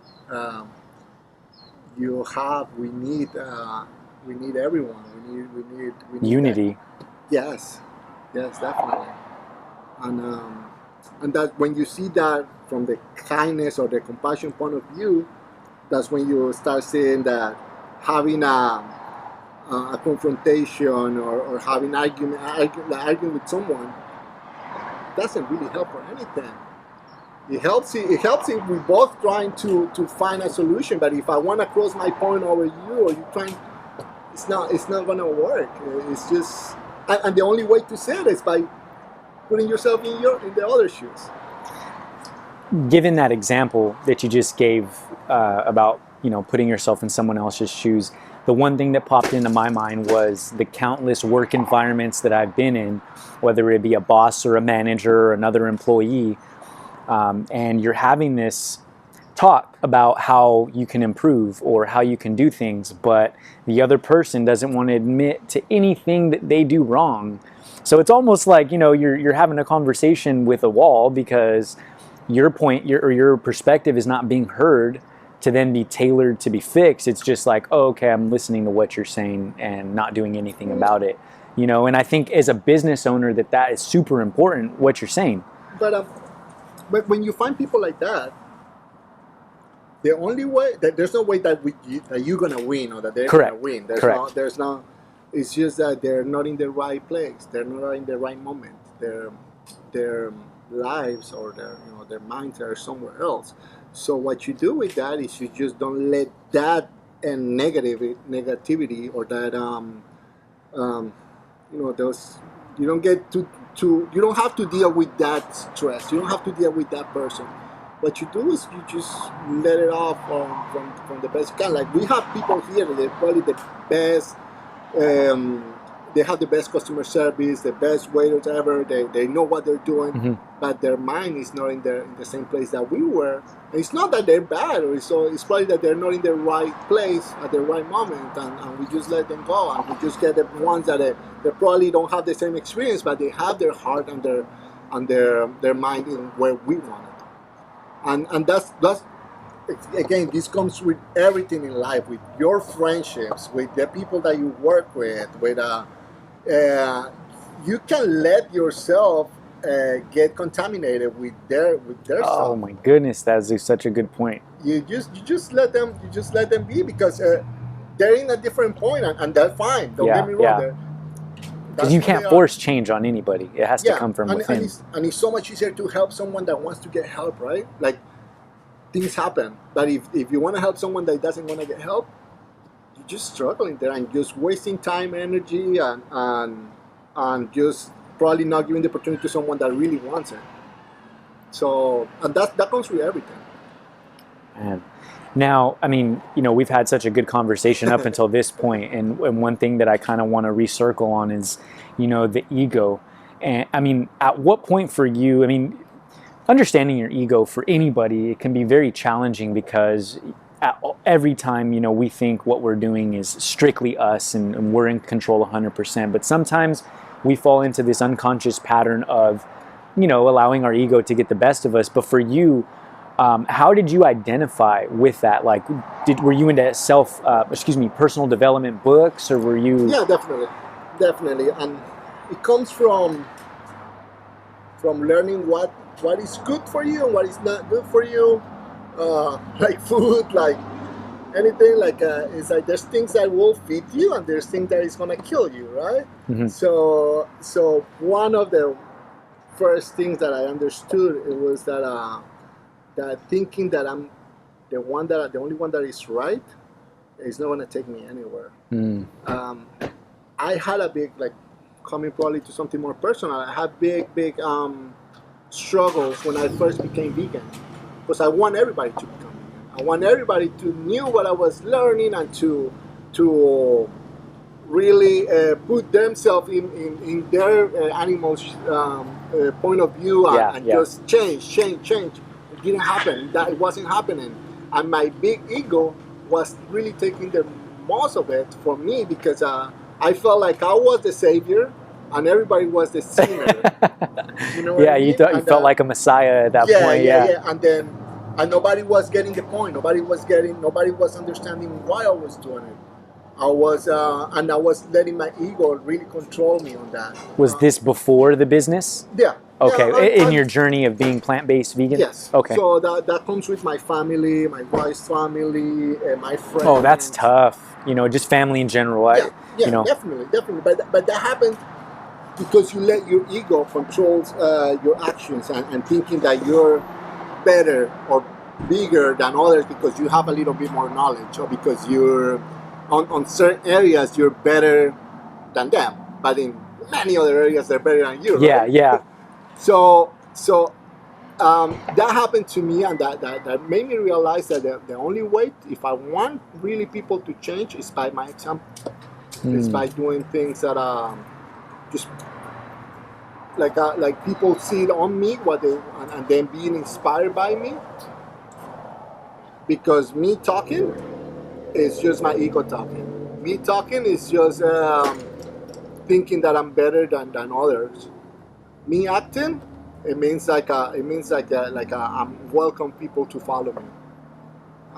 We need everyone. We need Unity. Yes, definitely. And that when you see that from the kindness or the compassion point of view, that's when you start seeing that having a confrontation or having arguing with someone doesn't really help for anything. It helps if we both trying to find a solution. But if I want to cross my point over you, or you trying, it's not gonna work. It's just, and the only way to say it is by putting yourself in the other shoes. Given that example that you just gave about putting yourself in someone else's shoes, the one thing that popped into my mind was the countless work environments that I've been in, whether it be a boss or a manager or another employee. And you're having this talk about how you can improve or how you can do things, but the other person doesn't want to admit to anything that they do wrong. So it's almost like, you're having a conversation with a wall because your point, your perspective is not being heard to then be tailored to be fixed. It's just like, oh, okay, I'm listening to what you're saying and not doing anything about it. And I think as a business owner that is super important, what you're saying. But when you find people like that, the only way that there's no way that you're gonna win or that they're gonna win. There's no. It's just that they're not in the right place. They're not in the right moment. Their lives or their minds are somewhere else. So what you do with that is you just don't let that and negativity or that those, you don't get to you don't have to deal with that stress. You don't have to deal with that person. What you do is you just let it off from the best you can. Like, we have people here that they're probably the best. They have the best customer service, the best waiters ever. They know what they're doing, but their mind is not in the same place that we were. And it's not that they're bad, it's probably that they're not in the right place at the right moment, and we just let them go, and we just get the ones that they probably don't have the same experience, but they have their heart and their mind in where we want it. And that's again, this comes with everything in life, with your friendships, with the people that you work with you can let yourself get contaminated with their Oh stuff. my goodness, that's such a good point. You just let them be, because they're in a different point, and they're fine. Don't get me wrong. Because you can't force change on anybody. It has to come from within. And it's so much easier to help someone that wants to get help, right? Like, things happen. But if you want to help someone that doesn't want to get help, you're just struggling there and just wasting time, energy, and just probably not giving the opportunity to someone that really wants it. So, and that comes with everything. Man. Now, I mean, we've had such a good conversation up until this point, and one thing that I kind of want to recircle on is, the ego. And I mean, at what point for you, understanding your ego for anybody, it can be very challenging, because every time, we think what we're doing is strictly us and we're in control 100%. But sometimes we fall into this unconscious pattern of, allowing our ego to get the best of us. But for you, how did you identify with that? Like, were you into personal development books, or were you? Yeah, definitely. And it comes from learning what is good for you and what is not good for you. Like food, like anything, like it's like there's things that will feed you and there's things that is gonna kill you, right? Mm-hmm. So one of the first things that I understood, it was that thinking that I'm the only one that is right is not gonna take me anywhere. I had a big, like, coming probably to something more personal, I had big struggles when I first became vegan, because I want everybody to become vegan. I want everybody to knew what I was learning and to really put themselves in their animals' point of view and just change. It didn't happen. That wasn't happening, and my big ego was really taking the most of it for me because I felt like I was the savior and everybody was the sinner. You know what I mean? You felt like a messiah at that point. Yeah. And nobody was getting the point. Nobody was understanding why I was doing it. I was letting my ego really control me on that. Was this before the business? Yeah. Okay, Yeah, in your journey of being plant-based vegan? Yes. Okay. So that comes with my family, my wife's family, my friends. Oh, that's tough. Just family in general. Definitely. But that happened because you let your ego control your actions and thinking that you're better or bigger than others because you have a little bit more knowledge or because you're on certain areas you're better than them, but in many other areas they're better than you. Right? Yeah. So that happened to me, and that made me realize that the only way, if I want really people to change, is by my example. It's by doing things that just like people see it on me, and then being inspired by me. Because me talking is just my ego talking. Me talking is just thinking that I'm better than others. Me acting, it means I'm welcome people to follow me.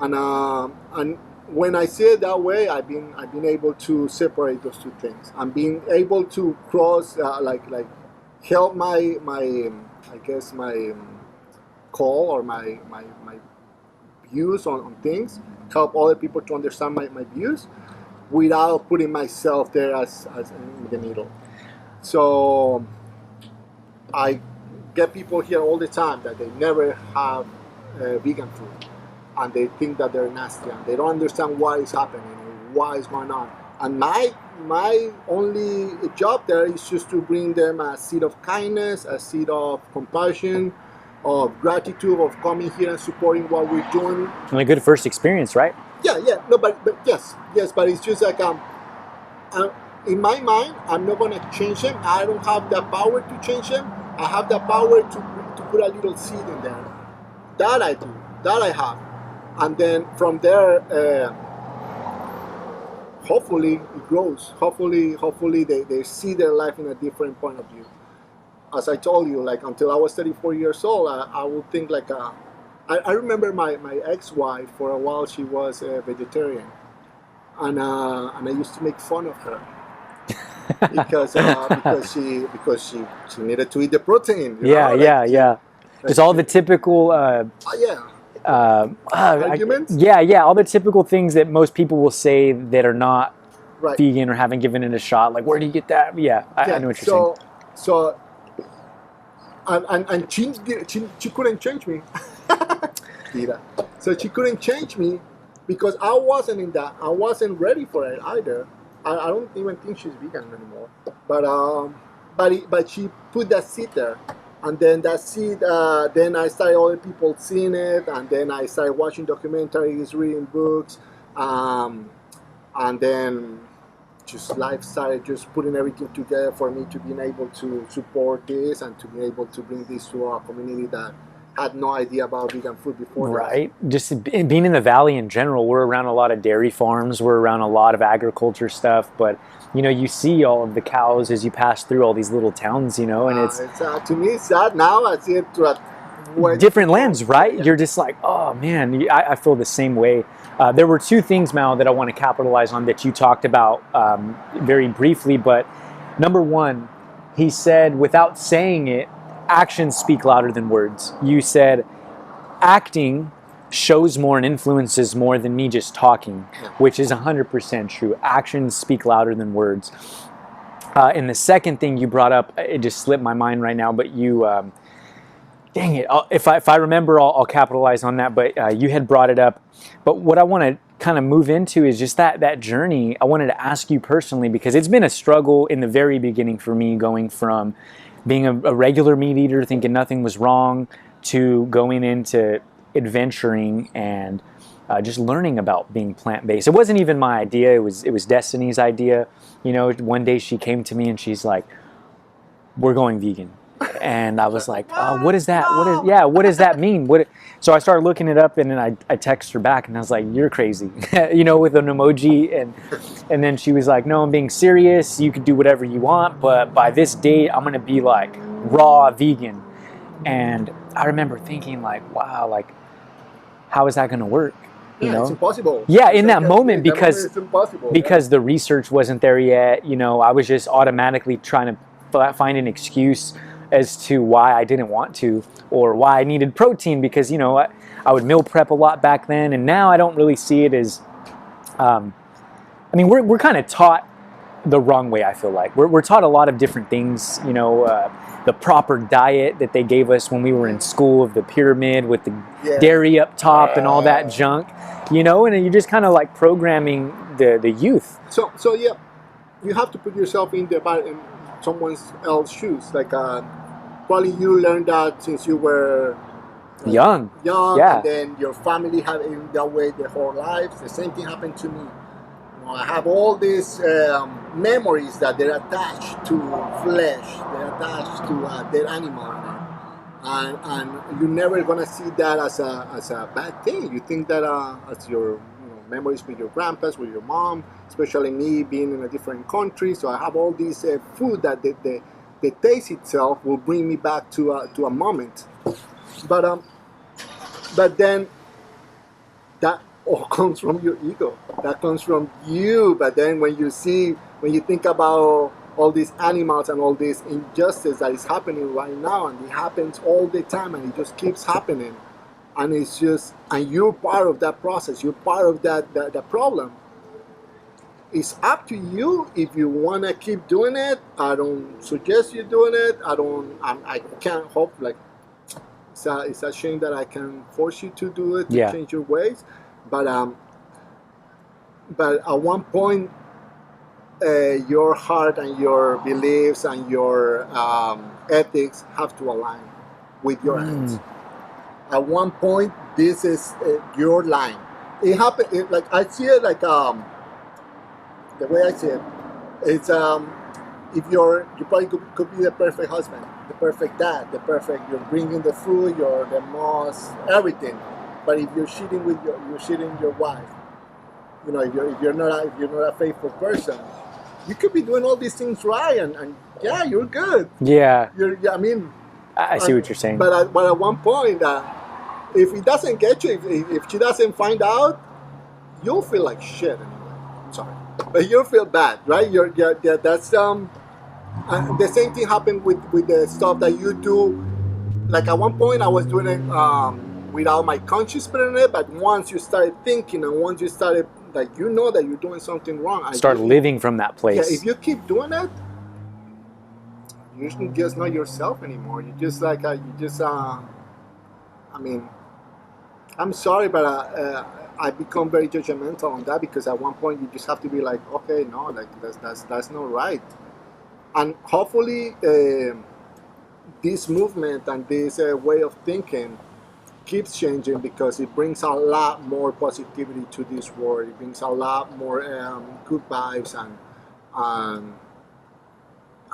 And when I say it that way, I've been able to separate those two things. I'm being able to cross help my call or my views on things, help other people to understand my views without putting myself there as in the middle. So I get people here all the time that they never have vegan food and they think that they're nasty and they don't understand why it's happening or why it's going on. And my only job there is just to bring them a seed of kindness, a seed of compassion, of gratitude, of coming here and supporting what we're doing. And a good first experience, right? Yeah. No, but yes. But it's just like in my mind, I'm not gonna change them. I don't have the power to change them. I have the power to put a little seed in there. That I do. That I have. And then from there, hopefully it grows. Hopefully they see their life in a different point of view. As I told you, like until I was 34 years old, I would think like I remember my ex-wife for a while. She was a vegetarian, and I used to make fun of her because she needed to eat the protein. Yeah. Just all the typical. Arguments? All the typical things that most people will say that are not vegan or haven't given it a shot. Like, where do you get that? I know what you're saying. So, and she couldn't change me. So she couldn't change me because I wasn't ready for it either. I don't even think she's vegan anymore. But she put that seed there. And then that seed, then I started other people seeing it, and then I started watching documentaries, reading books, and then just life started just putting everything together for me to be able to support this and to be able to bring this to our community that had no idea about vegan food before. Right. Just being in the Valley in general, we're around a lot of dairy farms, we're around a lot of agriculture stuff, but you see all of the cows as you pass through all these little towns, and it's to me it's sad now. I see it through a different lens, right? Yeah. You're just like, oh man, I feel the same way. There were two things, Mao, that I want to capitalize on that you talked about very briefly, but number one, he said, without saying it, actions speak louder than words. You said acting shows more and influences more than me just talking, which is 100% true. Actions speak louder than words. And the second thing you brought up, it just slipped my mind right now, but you, dang it, if I remember, I'll capitalize on that, but you had brought it up. But what I want to kind of move into is just that journey. I wanted to ask you personally, because it's been a struggle in the very beginning for me, going from being a regular meat eater, thinking nothing was wrong, to going into adventuring and just learning about being plant-based. It wasn't even my idea. It was Destiny's idea. You know, one day she came to me and she's like, "We're going vegan," and I was like, "Oh, what is that? What does that mean?" So I started looking it up, and then I text her back, and I was like, "You're crazy," you know, with an emoji, and then she was like, "No, I'm being serious. You could do whatever you want, but by this date, I'm gonna be like raw vegan." And I remember thinking like, "Wow, like, how is that gonna work?" You know? It's impossible. Yeah, in that moment, because it's impossible. the research wasn't there yet. You know, I was just automatically trying to find an excuse as to why I didn't want to, or why I needed protein, because, you know, I would meal prep a lot back then, and now I don't really see it as, I mean, we're kind of taught the wrong way. I feel like we're taught a lot of different things, you know, the proper diet that they gave us when we were in school, of the pyramid with the dairy up top and all that junk, you know, and you're just kind of like programming the youth. So yeah, you have to put yourself in someone else's shoes. Like probably you learned that since you were young, and then your family had it in that way their whole lives. The same thing happened to me. You know, I have all these memories that they're attached to flesh, they're attached to dead animal, and you're never gonna see that as a bad thing. You think that as your memories with your grandpas, with your mom, especially me being in a different country. So I have all these food that the taste itself will bring me back to a moment. But then that all comes from your ego. That comes from you. But then when you think about all these animals and all this injustice that is happening right now, and it happens all the time, and it just keeps happening. And it's just, and you're part of that process. You're part of that problem. It's up to you if you want to keep doing it. I don't suggest you doing it. I can't hope, like, it's a shame that I can force you to do it, to change your ways. But at one point, your heart and your beliefs and your ethics have to align with your ethics. At one point, this is your line. It happened. Like I see it, like the way I see it, it's if you probably could be the perfect husband, the perfect dad, you're bringing the food, you're the most everything. But if you're cheating your wife, you know, if you're not a faithful person, you could be doing all these things right, and yeah, you're good. Yeah. I mean. I see what you're saying. But at one point, if it doesn't get you, if she doesn't find out, you'll feel like shit anyway. I'm sorry, but you'll feel bad, right? That's the same thing happened with the stuff that you do. Like at one point, I was doing it without my conscience putting it, but once you started thinking, and once you started, like, you know that you're doing something wrong, start living from that place. Yeah, if you keep doing it, you're just not yourself anymore. You just I mean, I'm sorry, but I become very judgmental on that, because at one point you just have to be like, okay, no, like that's not right. And hopefully this movement and this way of thinking keeps changing, because it brings a lot more positivity to this world. It brings a lot more good vibes, and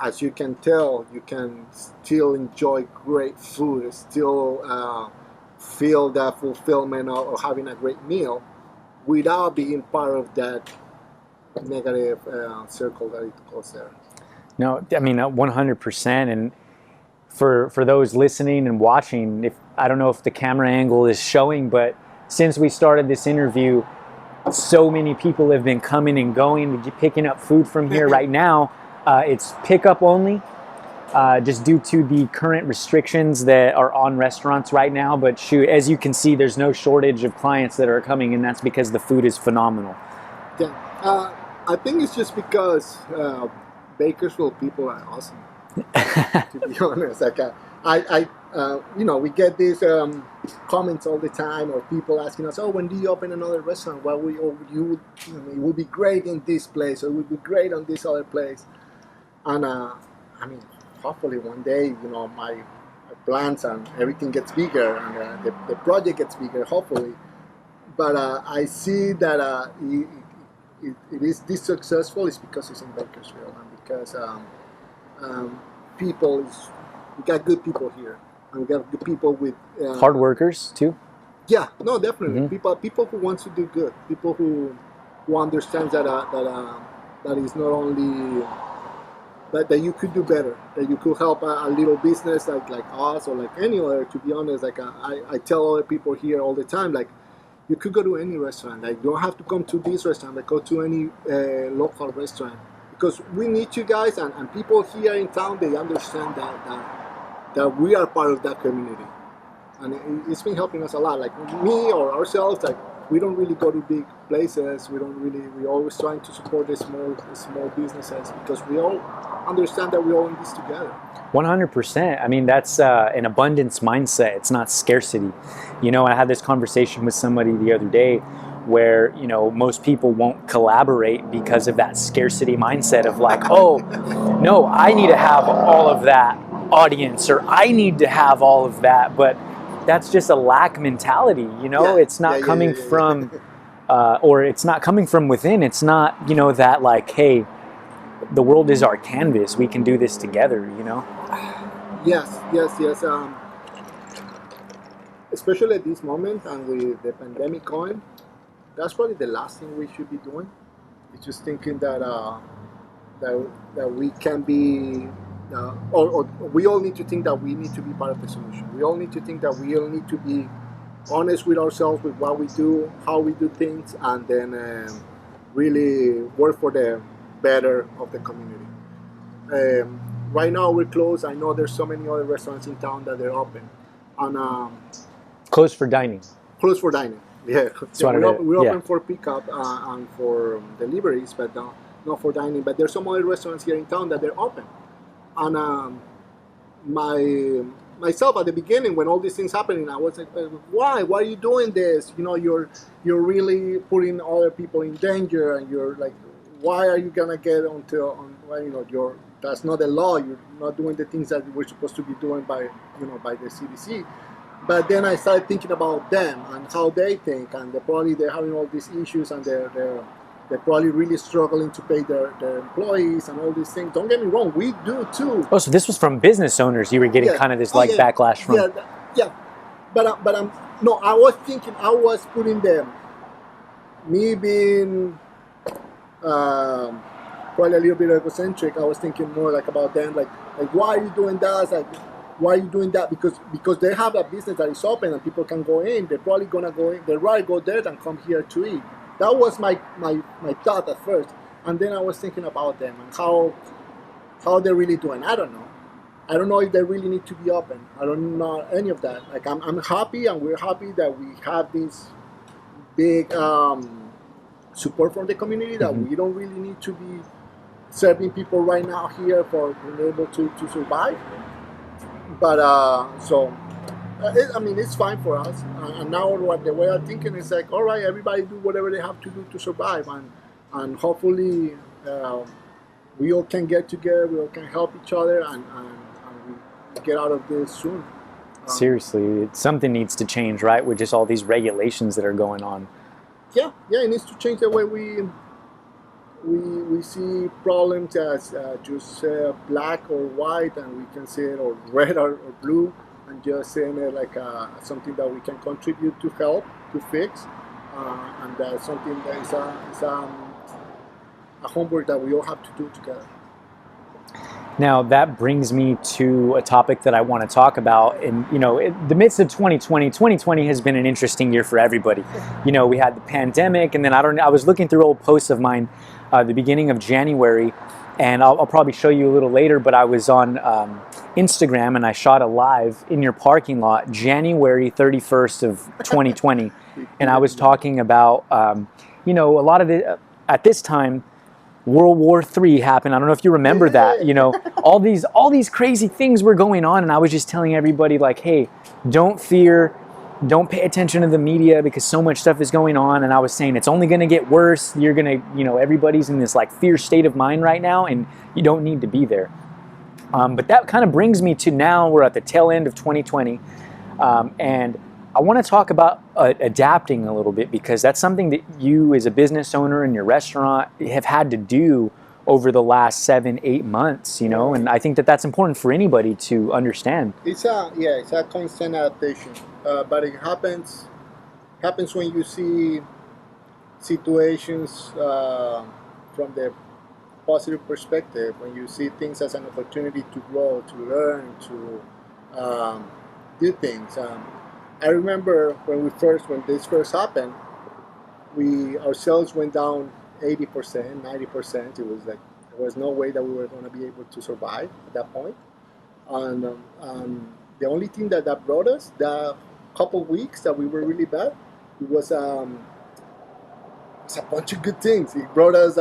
as you can tell, you can still enjoy great food, still feel that fulfillment of having a great meal without being part of that negative circle that it goes there. No, I mean 100%. And for those listening and watching, I don't know if the camera angle is showing, but since we started this interview, so many people have been coming and going, picking up food from here. Right now, it's pickup only, just due to the current restrictions that are on restaurants right now. But shoot, as you can see, there's no shortage of clients that are coming, and that's because the food is phenomenal. Yeah, I think it's just because Bakersfield people are awesome. To be honest, like we get these comments all the time, or people asking us, "Oh, when do you open another restaurant? Well, it would be great in this place, or it would be great on this other place." And I mean, hopefully one day, my plans and everything gets bigger, and the project gets bigger, hopefully. but I see that it is this successful is because it's in Bakersfield and because people is we got good people here and we got good people with Hard workers too. yeah, no, definitely. Mhm. People who want to do good. People who understands that is not only that you could do better. That you could help a little business like us or like any other. To be honest, like I tell other people here all the time, like you could go to any restaurant. Like you don't have to come to this restaurant. Like go to any local restaurant because we need you guys and people here in town. They understand that we are part of that community. And it's been helping us a lot. Like me or ourselves, like we don't really go to big places. We always trying to support the small businesses because we all understand that we're all in this together. 100%. I mean, that's an abundance mindset. It's not scarcity. You know, I had this conversation with somebody the other day where, you know, most people won't collaborate because of that scarcity mindset of like, oh, no, I need to have all of that audience or I need to have all of that. But that's just a lack mentality, you know? Yeah. It's not Yeah, coming yeah. from, or it's not coming from within. It's not, you know, that like, hey, the world is our canvas. We can do this together, you know? Yes. Especially at this moment and with the pandemic going, that's probably the last thing we should be doing. It's just thinking that we can be, or we all need to think that we need to be part of the solution. We all need to think that we all need to be honest with ourselves, with what we do, how we do things, and then really work for the better of the community. Right now we're closed. I know there's so many other restaurants in town that they're open, and Closed for dining. closed for dining. Yeah, what we're, I did. we're open Yeah. for pickup and for deliveries, but not for dining. But there's some other restaurants here in town that they're open, and myself at the beginning when all these things happening, I was like, why are you doing this? You know, you're really putting other people in danger, and you're like, why are you gonna get well, you know, that's not the law. You're not doing the things that we're supposed to be doing by the CDC. But then I started thinking about them and how they think, and they're having all these issues, and they're probably really struggling to pay their employees and all these things. Don't get me wrong, we do too. Oh, so this was from business owners. You were getting Yeah. kind of this Oh, like yeah. backlash from. Yeah. But I'm no. I was thinking. I was putting them. Me being probably a little bit egocentric. I was thinking more like about them. Like why are you doing that? Like why are you doing that? Because they have a business that is open and people can go in. They're probably gonna go in. They'd rather go there than come here to eat. That was my thought at first, and then I was thinking about them and how they're really doing. I don't know if they really need to be open. I don't know any of that. Like I'm happy, and we're happy that we have this big support from the community that we don't really need to be serving people right now here for being able to survive. But I mean, it's fine for us. And now the way I'm thinking is like, all right, everybody do whatever they have to do to survive, and hopefully we all can get together, we all can help each other, and we get out of this soon. Seriously, something needs to change, right? With just all these regulations that are going on. Yeah, it needs to change the way we see problems as just black or white, and we can see it or red or blue, and just seeing it like something that we can contribute to help to fix, and something that is a homework that we all have to do together. Now that brings me to a topic that I want to talk about. In the midst of 2020 has been an interesting year for everybody. You know, we had the pandemic, and then I was looking through old posts of mine, the beginning of January, and I'll probably show you a little later. But I was on Instagram and I shot a live in your parking lot, January 31st of 2020, and I was talking about a lot of it at this time. World War III happened. I don't know if you remember that. You know, all these crazy things were going on, and I was just telling everybody like, hey, don't fear, don't pay attention to the media because so much stuff is going on. And I was saying it's only going to get worse. You're going to, everybody's in this like fear state of mind right now, and you don't need to be there. But that kind of brings me to now we're at the tail end of 2020, and I want to talk about adapting a little bit, because that's something that you as a business owner in your restaurant have had to do over the last 7-8 months, you know, and I think that that's important for anybody to understand. It's a constant adaptation, but it happens when you see situations from the positive perspective, when you see things as an opportunity to grow, to learn, to do things. I remember when this first happened, our sales went down 80%, 90%. It was like there was no way that we were going to be able to survive at that point. And the only thing that brought us, the couple weeks that we were really bad, it was a bunch of good things. It brought us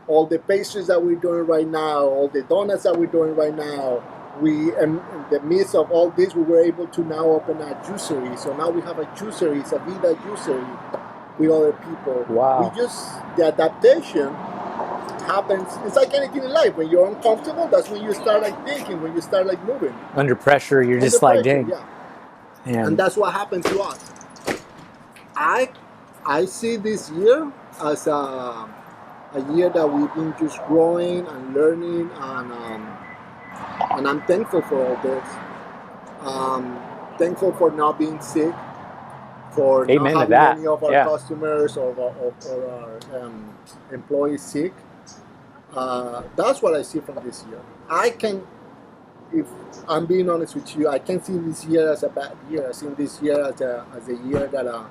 all the pastries that we're doing right now, all the donuts that we're doing right now. In the midst of all this, we were able to now open a juicery. So now we have a juicery, it's a Vida juicery with other people. Wow. The adaptation happens. It's like anything in life. When you're uncomfortable, that's when you start like thinking, when you start like moving. Under pressure, you're just like, dang. Yeah. And that's what happened to us. I see this year as a year that we've been just growing and learning, and I'm thankful for all this. Thankful for not being sick, for Amen not to having that. any of our customers or our employees sick. That's what I see from this year. If I'm being honest with you, I can't see this year as a bad year. I see this year as a year that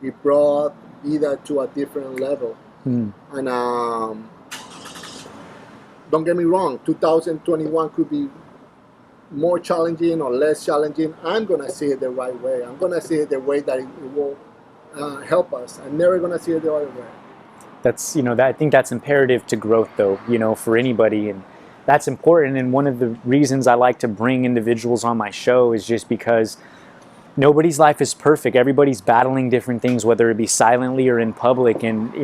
it brought Vida to a different level. And don't get me wrong, 2021 could be more challenging or less challenging. I'm going to say it the right way. I'm going to say it the way that it will help us. I'm never going to say it the other way. That's, I think that's imperative to growth, though, for anybody. And that's important. And one of the reasons I like to bring individuals on my show is just because nobody's life is perfect. Everybody's battling different things, whether it be silently or in public. And,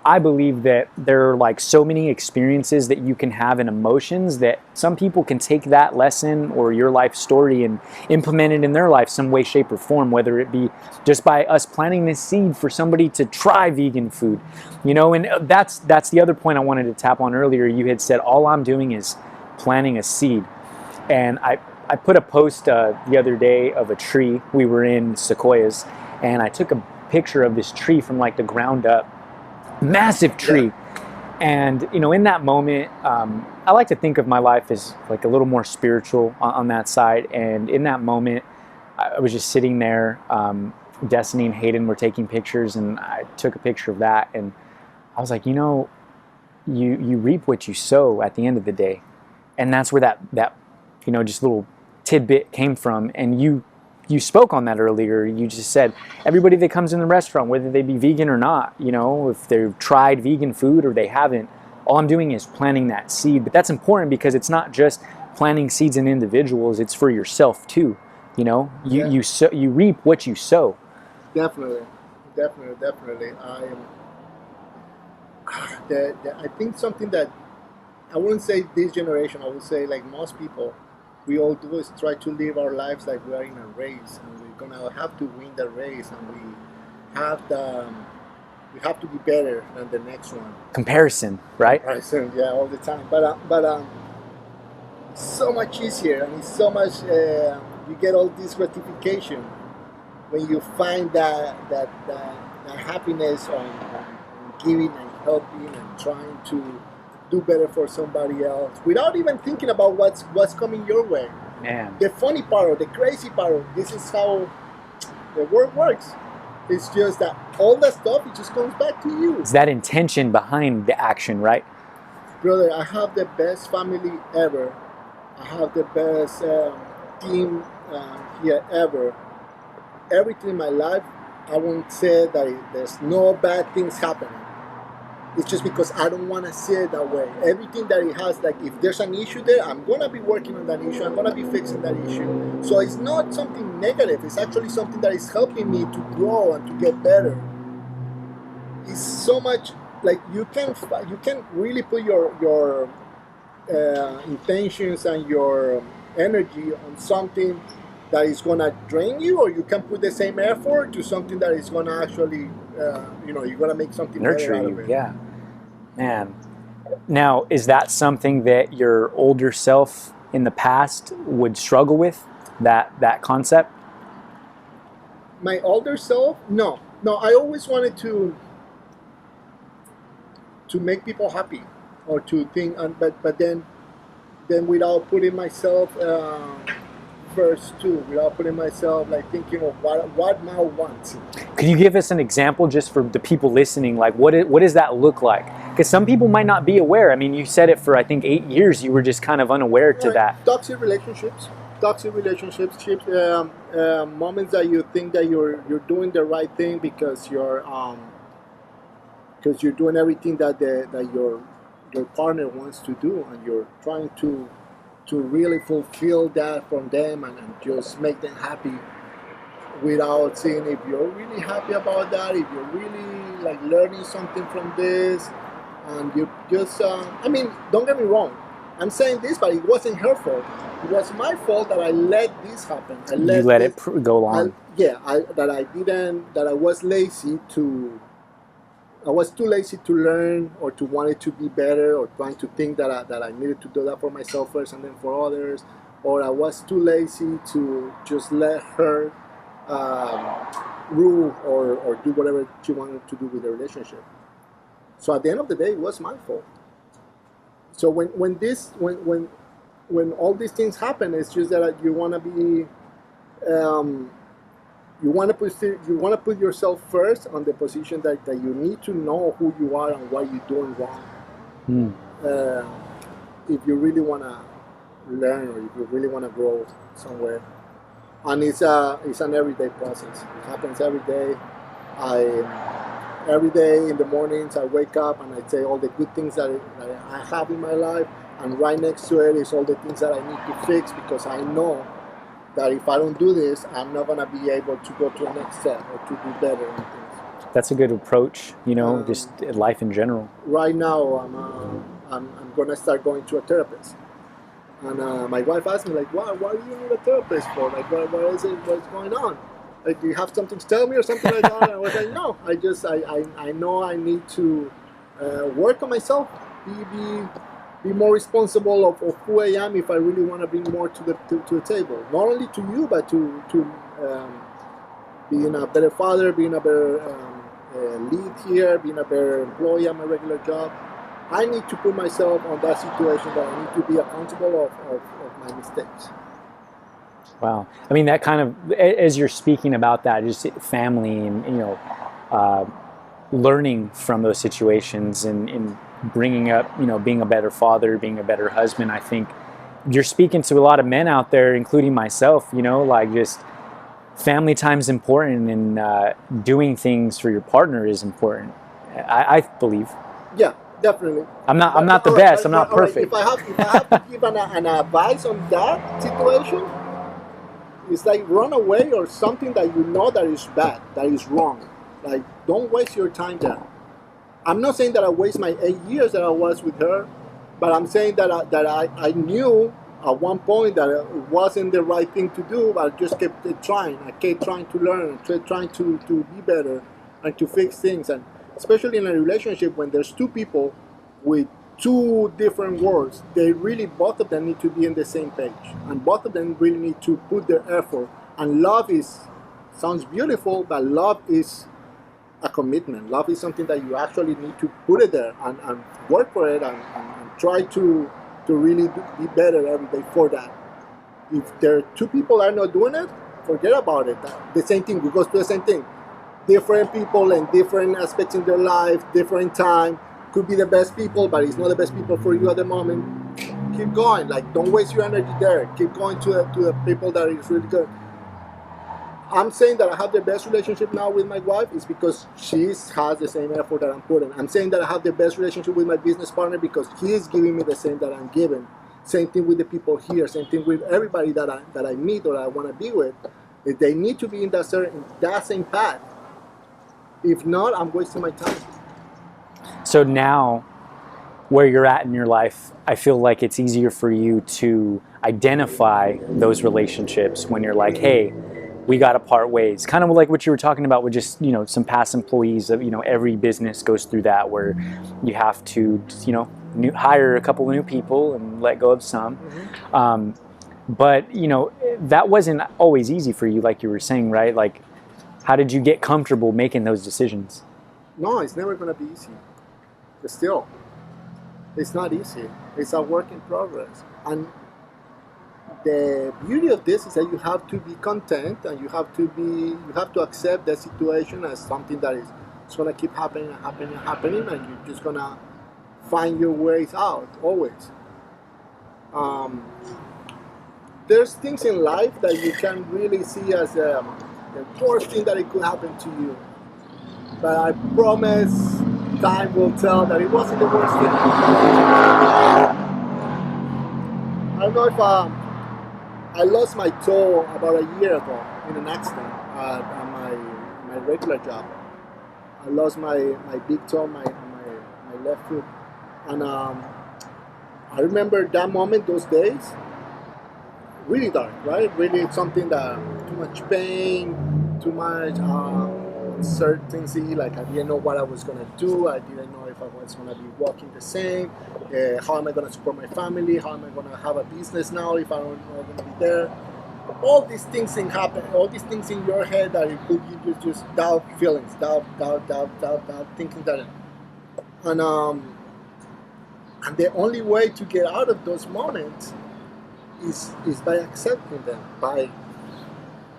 I believe that there are like so many experiences that you can have and emotions that some people can take that lesson or your life story and implement it in their life some way, shape, or form, whether it be just by us planting this seed for somebody to try vegan food, and that's the other point I wanted to tap on earlier. You had said, all I'm doing is planting a seed. And I put a post the other day of a tree. We were in Sequoias, and I took a picture of this tree from like the ground up. Massive tree. And in that moment, I like to think of my life as like a little more spiritual on that side. And in that moment, I was just sitting there. Destiny and Hayden were taking pictures, and I took a picture of that, and I was like, you reap what you sow at the end of the day. And that's where that just little tidbit came from. And you spoke on that earlier. You just said everybody that comes in the restaurant, whether they be vegan or not, if they've tried vegan food or they haven't, all I'm doing is planting that seed. But that's important because it's not just planting seeds in individuals, it's for yourself too. You reap what you sow. Definitely. I think something that I wouldn't say this generation, I would say like most people, we all do is try to live our lives like we are in a race, and we're gonna have to win the race, and we have to be better than the next one. Comparison, right? Comparison, yeah, all the time. But it's so much easier, and it's so much. You get all this gratification when you find that happiness on giving and helping and trying to do better for somebody else without even thinking about what's coming your way. Man. The funny part or the crazy part, this is how the world works. It's just that all that stuff, it just comes back to you. It's that intention behind the action, right? Brother, I have the best family ever. I have the best team here ever. Everything in my life, I won't say that there's no bad things happening. It's just because I don't want to see it that way. Everything that it has, like if there's an issue there, I'm going to be working on that issue. I'm going to be fixing that issue. So it's not something negative. It's actually something that is helping me to grow and to get better. It's so much, like you can really put your intentions and your energy on something that is gonna drain you, or you can put the same effort to something that is gonna actually, you're gonna make something Nurture better out you, of it. yeah. Man. Now, is that something that your older self in the past would struggle with, that concept? My older self, no. I always wanted to make people happy, or to think, but then without putting myself first too, without putting myself like thinking of what Mao wants. Could you give us an example just for the people listening? Like, what does that look like? Because some people might not be aware. I mean, you said it for, I think, 8 years. You were just kind of unaware to that. Toxic relationships, moments that you think that you're doing the right thing because you're doing everything that your partner wants to do, and you're trying to really fulfill that from them and just make them happy, without seeing if you're really happy about that, if you're really like learning something from this, and you just I mean, don't get me wrong, I'm saying this, but it wasn't her fault. It was my fault that I let this happen. You let it go on. That I was lazy to. I was too lazy to learn, or to want it to be better, or trying to think that I needed to do that for myself first and then for others, or I was too lazy to just let her rule or do whatever she wanted to do with the relationship. So at the end of the day, it was my fault. So when all these things happen, it's just that you want to be. You want to put yourself first on the position that you need to know who you are and what you're doing wrong. If you really want to learn, or if you really want to grow somewhere, and it's an everyday process. It happens every day. Every day in the mornings I wake up and I say all the good things that I have in my life, and right next to it is all the things that I need to fix, because I know that if I don't do this, I'm not gonna be able to go to the next step or to do better in things. That's a good approach, just life in general. Right now, I'm gonna start going to a therapist, and my wife asked me like, why do you need a therapist for? Like, what is it? What's going on? Like, do you have something to tell me or something like that? And I was like, no, I know I need to work on myself, be more responsible of who I am if I really want to bring more to the table. Not only to you, but to being a better father, being a better lead here, being a better employee at my regular job. I need to put myself on that situation that I need to be accountable of my mistakes. Wow. I mean, that kind of, as you're speaking about that, just family and, learning from those situations and bringing up, being a better father, being a better husband. I think you're speaking to a lot of men out there, including myself, like just family time is important, and doing things for your partner is important. I believe. Yeah, definitely. I'm not the best. I'm not perfect. If I have to give an advice on that situation, it's like run away or something that you know that is bad, that is wrong. Like, don't waste your time there. I'm not saying that I waste my 8 years that I was with her, but I'm saying that I knew at one point that it wasn't the right thing to do, but I just kept trying. I kept trying to learn, kept trying to be better and to fix things. And especially in a relationship when there's two people with two different worlds, they really, both of them need to be on the same page. And both of them really need to put their effort. And love sounds beautiful, but love is a commitment. Love is something that you actually need to put it there and work for it and try to really be better every day for that. If there are two people are not doing it, forget about it. The same thing, we go to the same thing. Different people and different aspects in their life, different time, could be the best people, but it's not the best people for you at the moment. Keep going. Like, don't waste your energy there. Keep going to the people that is really good. I'm saying that I have the best relationship now with my wife is because she has the same effort that I'm putting. I'm saying that I have the best relationship with my business partner because he is giving me the same that I'm giving. Same thing with the people here. Same thing with everybody that I meet or I want to be with. If they need to be in that same path. If not, I'm wasting my time. So now, where you're at in your life, I feel like it's easier for you to, identify those relationships when you're like, hey, we got to part ways. Kind of like what you were talking about with just, you know, some past employees of, you know, every business goes through that where you have to, you know, hire a couple of new people and let go of some. But, you know, that wasn't always easy for you, like you were saying, right? Like, how did you get comfortable making those decisions? No, it's never going to be easy. But still, it's not easy. It's a work in progress. And the beauty of this is that you have to be content, and you have to accept the situation as something that is going to keep happening and happening and happening, and you're just going to find your ways out, always. There's things in life that you can really see as the worst thing that it could happen to you. But I promise time will tell that it wasn't the worst thing. I don't know if I lost my toe about a year ago in an accident at my regular job. I lost my big toe, my left foot. And I remember that moment, those days, really dark, right? Really something that too much pain, too much uncertainty. Like I didn't know what I was gonna do. I didn't know if I was gonna be walking the same. How am I gonna support my family? How am I gonna have a business now if I'm not gonna be there? All these things can happen. All these things in your head that it could give you just doubt feelings, doubt, thinking that. And the only way to get out of those moments is by accepting them, by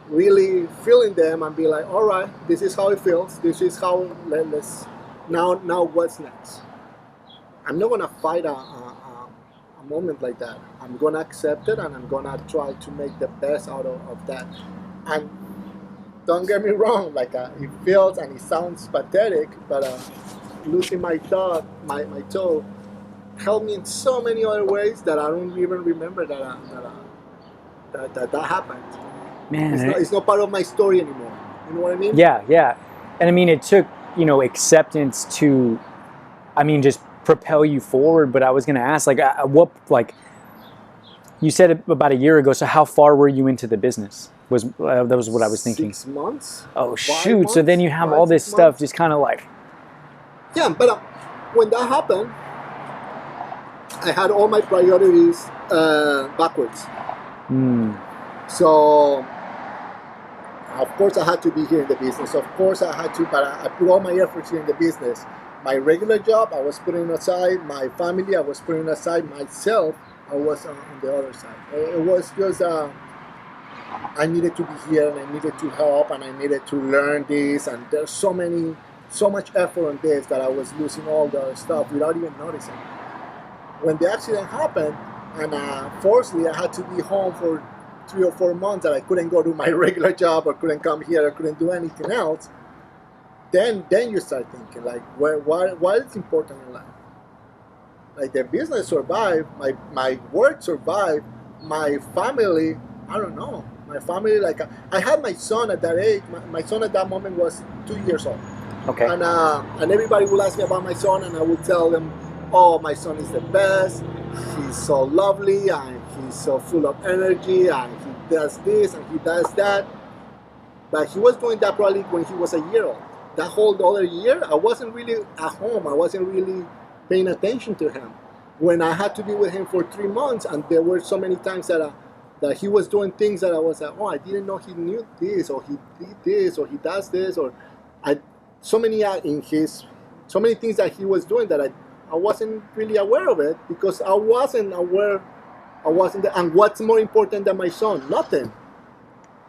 really feeling them and be like, all right, this is how it feels. This is how, let's, now what's next? I'm not going to fight a moment like that. I'm going to accept it, and I'm going to try to make the best out of that. And don't get me wrong, like it feels and it sounds pathetic, but losing my toe helped me in so many other ways that I don't even remember that happened. Man, it's not part of my story anymore. You know what I mean? Yeah. And I mean, it took, you know, acceptance to, I mean, just propel you forward. But I was going to ask, like, what, like, you said it about a year ago. So how far were you into the business? That was what I was thinking. 6 months. Oh, shoot. So then you have all this stuff just kind of like. Yeah, but when that happened, I had all my priorities backwards. So, of course, I had to be here in the business. Of course, I had to, but I put all my efforts here in the business. My regular job, I was putting aside. My family, I was putting aside. Myself, I was on the other side. It was just, I needed to be here, and I needed to help, and I needed to learn this. And there's so much effort on this that I was losing all the other stuff without even noticing. When the accident happened, and fortunately I had to be home for 3 or 4 months, that I couldn't go to my regular job, or couldn't come here, or couldn't do anything else, then you start thinking, like, what is important in life? Like, the business survived, my work survived, my family, I don't know. My family, like, I had my son at that age. My son at that moment was 2 years old. Okay. And everybody will ask me about my son, and I will tell them, oh, my son is the best. He's so lovely, and he's so full of energy, and he does this and he does that. But he was doing that probably when he was a year old. That whole other year, I wasn't really at home. I wasn't really paying attention to him. When I had to be with him for 3 months, and there were so many times that he was doing things that I was like, oh, I didn't know he knew this, or he did this, or he does this, or so many things that he was doing that I wasn't really aware of it, because I wasn't aware. And what's more important than my son? Nothing.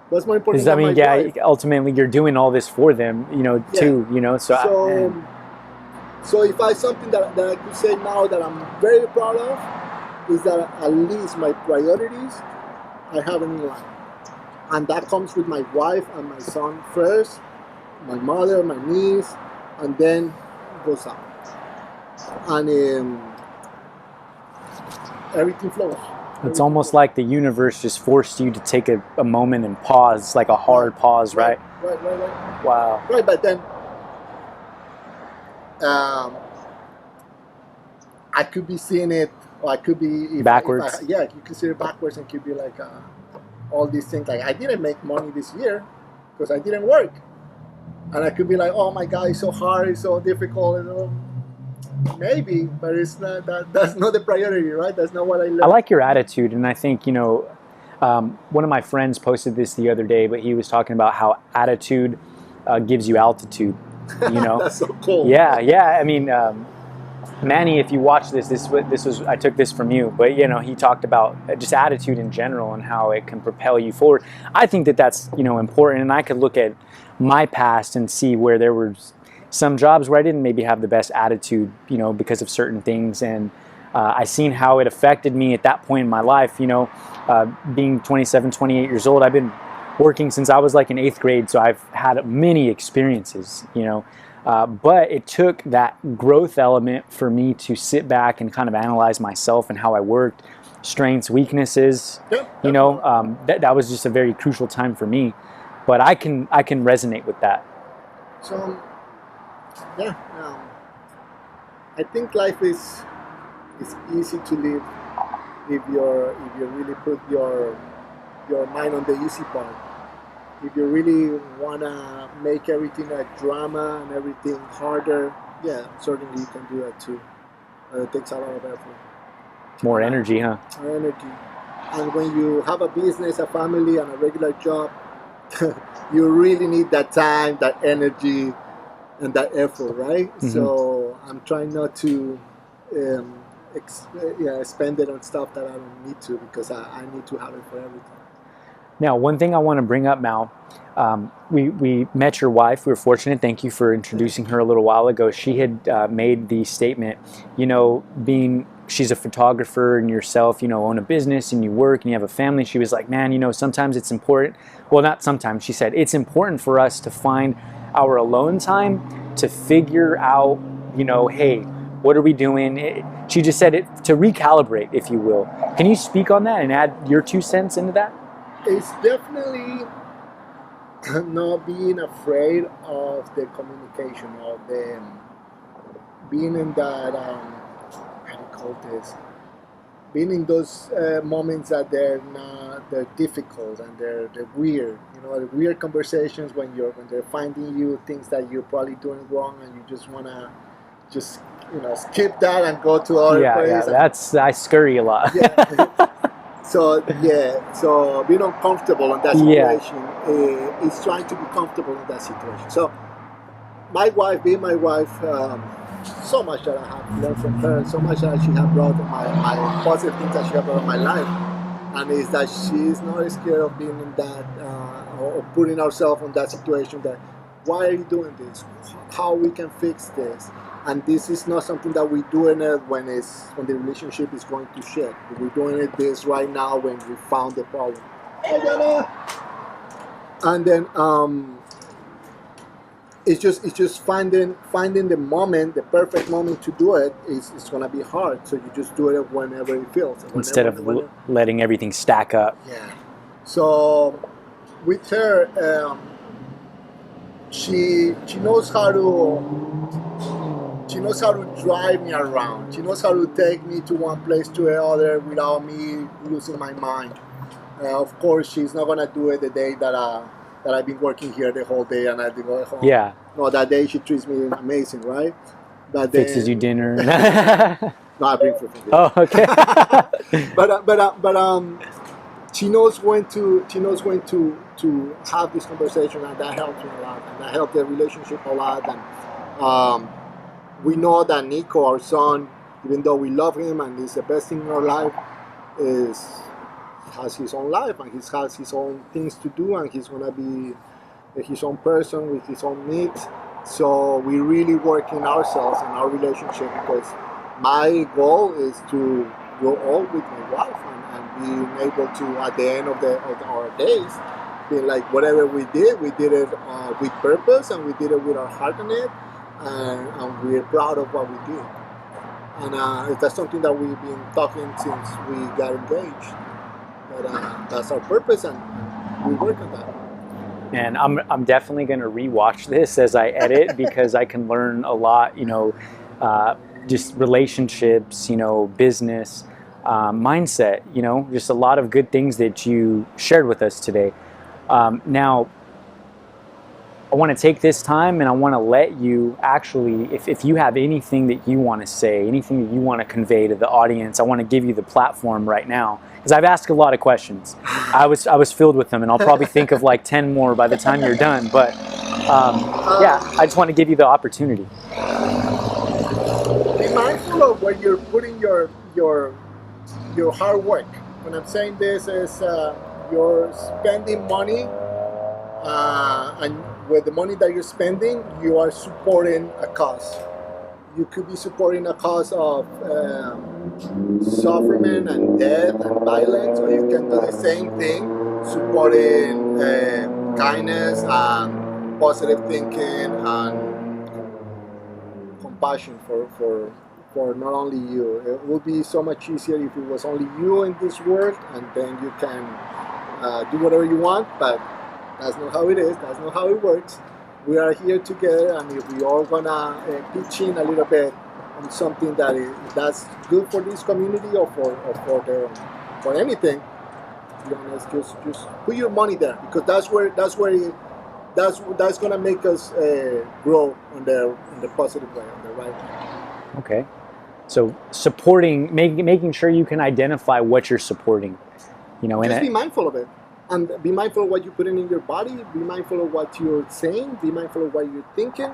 What's more important than my wife? Ultimately you're doing all this for them, you know, too, you know. So if I something that I could say now that I'm very proud of is that at least my priorities I have in line, and that comes with my wife and my son first, my mother, my niece, and then goes up, and everything flows. It's almost like the universe just forced you to take a moment and pause, like a hard pause, right? Right. Wow. Right, but then I could be seeing it Or I could be backwards. yeah, you consider backwards and could be like all these things. Like I didn't make money this year because I didn't work, and I could be like, oh my God, it's so hard, it's so difficult. You know? Maybe, but it's not that. That's not the priority, right? That's not what I learned. I like your attitude, and I think, you know, one of my friends posted this the other day, but he was talking about how attitude gives you altitude. You know, That's so cool. Yeah, yeah. I mean, Manny, if you watch this was I took this from you, but you know, he talked about just attitude in general and how it can propel you forward. I think that that's, you know, important, and I could look at my past and see where there were some jobs where I didn't maybe have the best attitude, you know, because of certain things, and I seen how it affected me at that point in my life. You know, being 27, 28 years old, I've been working since I was like in 8th grade, so I've had many experiences, you know. But it took that growth element for me to sit back and kind of analyze myself and how I worked, strengths, weaknesses. You know, that was just a very crucial time for me. But I can resonate with that. So, yeah, I think life is easy to live if you really put your mind on the easy part. If you really wanna make everything a drama and everything harder, yeah, certainly you can do that too. It takes a lot of effort. More energy, huh? More energy. And when you have a business, a family, and a regular job, you really need that time, that energy, and that effort, right? Mm-hmm. So I'm trying not to spend it on stuff that I don't need to, because I need to have it for everything. Now, one thing I want to bring up, Mao, we met your wife. We were fortunate. Thank you for introducing her a little while ago. She had made the statement, you know, she's a photographer and yourself, you know, own a business and you work and you have a family. She was like, man, you know, sometimes it's important. Well, not sometimes. She said, it's important for us to find our alone time to figure out, you know, hey, what are we doing? She just said it to recalibrate, if you will. Can you speak on that and add your 2 cents into that? It's definitely not being afraid of the communication, of the being in that, how do you call this? Being in those moments that they're difficult and they're weird. You know, the weird conversations when they're finding you things that you're probably doing wrong, and you just wanna skip that and go to other place. Yeah, I scurry a lot. Yeah. So being uncomfortable in that situation is trying to be comfortable in that situation. So being my wife, so much that I have learned from her, so much that she has brought my positive things that she has brought in my life, and is that she is not scared of being in that or putting ourselves in that situation. That why are you doing this? How we can fix this? And this is not something that we're doing it when the relationship is going to shit. We're doing it this right now when we found the problem. And then it's just finding the moment, the perfect moment to do it. It's gonna be hard. So you just do it whenever it feels. Instead of letting everything stack up. Yeah. So with her, she knows how to drive me around. She knows how to take me to one place to the other without me losing my mind. Of course, she's not gonna do it the day that I've been working here the whole day and I have to go home. Yeah. No, that day she treats me amazing, right? But fixes you dinner. No, I bring food for dinner. Oh, okay. but she knows when to have this conversation, and that helps me a lot, and that helps the relationship a lot. And we know that Nico, our son, even though we love him and he's the best thing in our life, has his own life and he has his own things to do, and he's gonna be his own person with his own needs. So we really work in ourselves and our relationship, because my goal is to grow old with my wife and being able to, at the end of our days, be like, whatever we did it with purpose, and we did it with our heart in it. And we're proud of what we did, and that's something that we've been talking since we got engaged. But that's our purpose, and we work on that. And I'm definitely going to rewatch this as I edit, because I can learn a lot. You know, just relationships, business, mindset, just a lot of good things that you shared with us today. Now, I want to take this time and I want to let you actually, if you have anything that you want to say, anything that you want to convey to the audience, I want to give you the platform right now, because I've asked a lot of questions. I was filled with them, and I'll probably think of like 10 more by the time you're done. But yeah, I just want to give you the opportunity. Be mindful of where you're putting your hard work. When I'm saying this is you're spending money, and with the money that you're spending, you are supporting a cause. You could be supporting a cause of suffering and death and violence, or you can do the same thing, supporting kindness and positive thinking and compassion for not only you. It would be so much easier if it was only you in this world, and then you can do whatever you want, but that's not how it is. That's not how it works. We are here together, and if we all gonna pitch in a little bit on something that's good for this community or for anything, just put your money there, because that's gonna make us grow on the positive way, on the right way. Okay. So supporting, making sure you can identify what you're supporting. Just be mindful of it. And be mindful of what you're putting in your body. Be mindful of what you're saying. Be mindful of what you're thinking.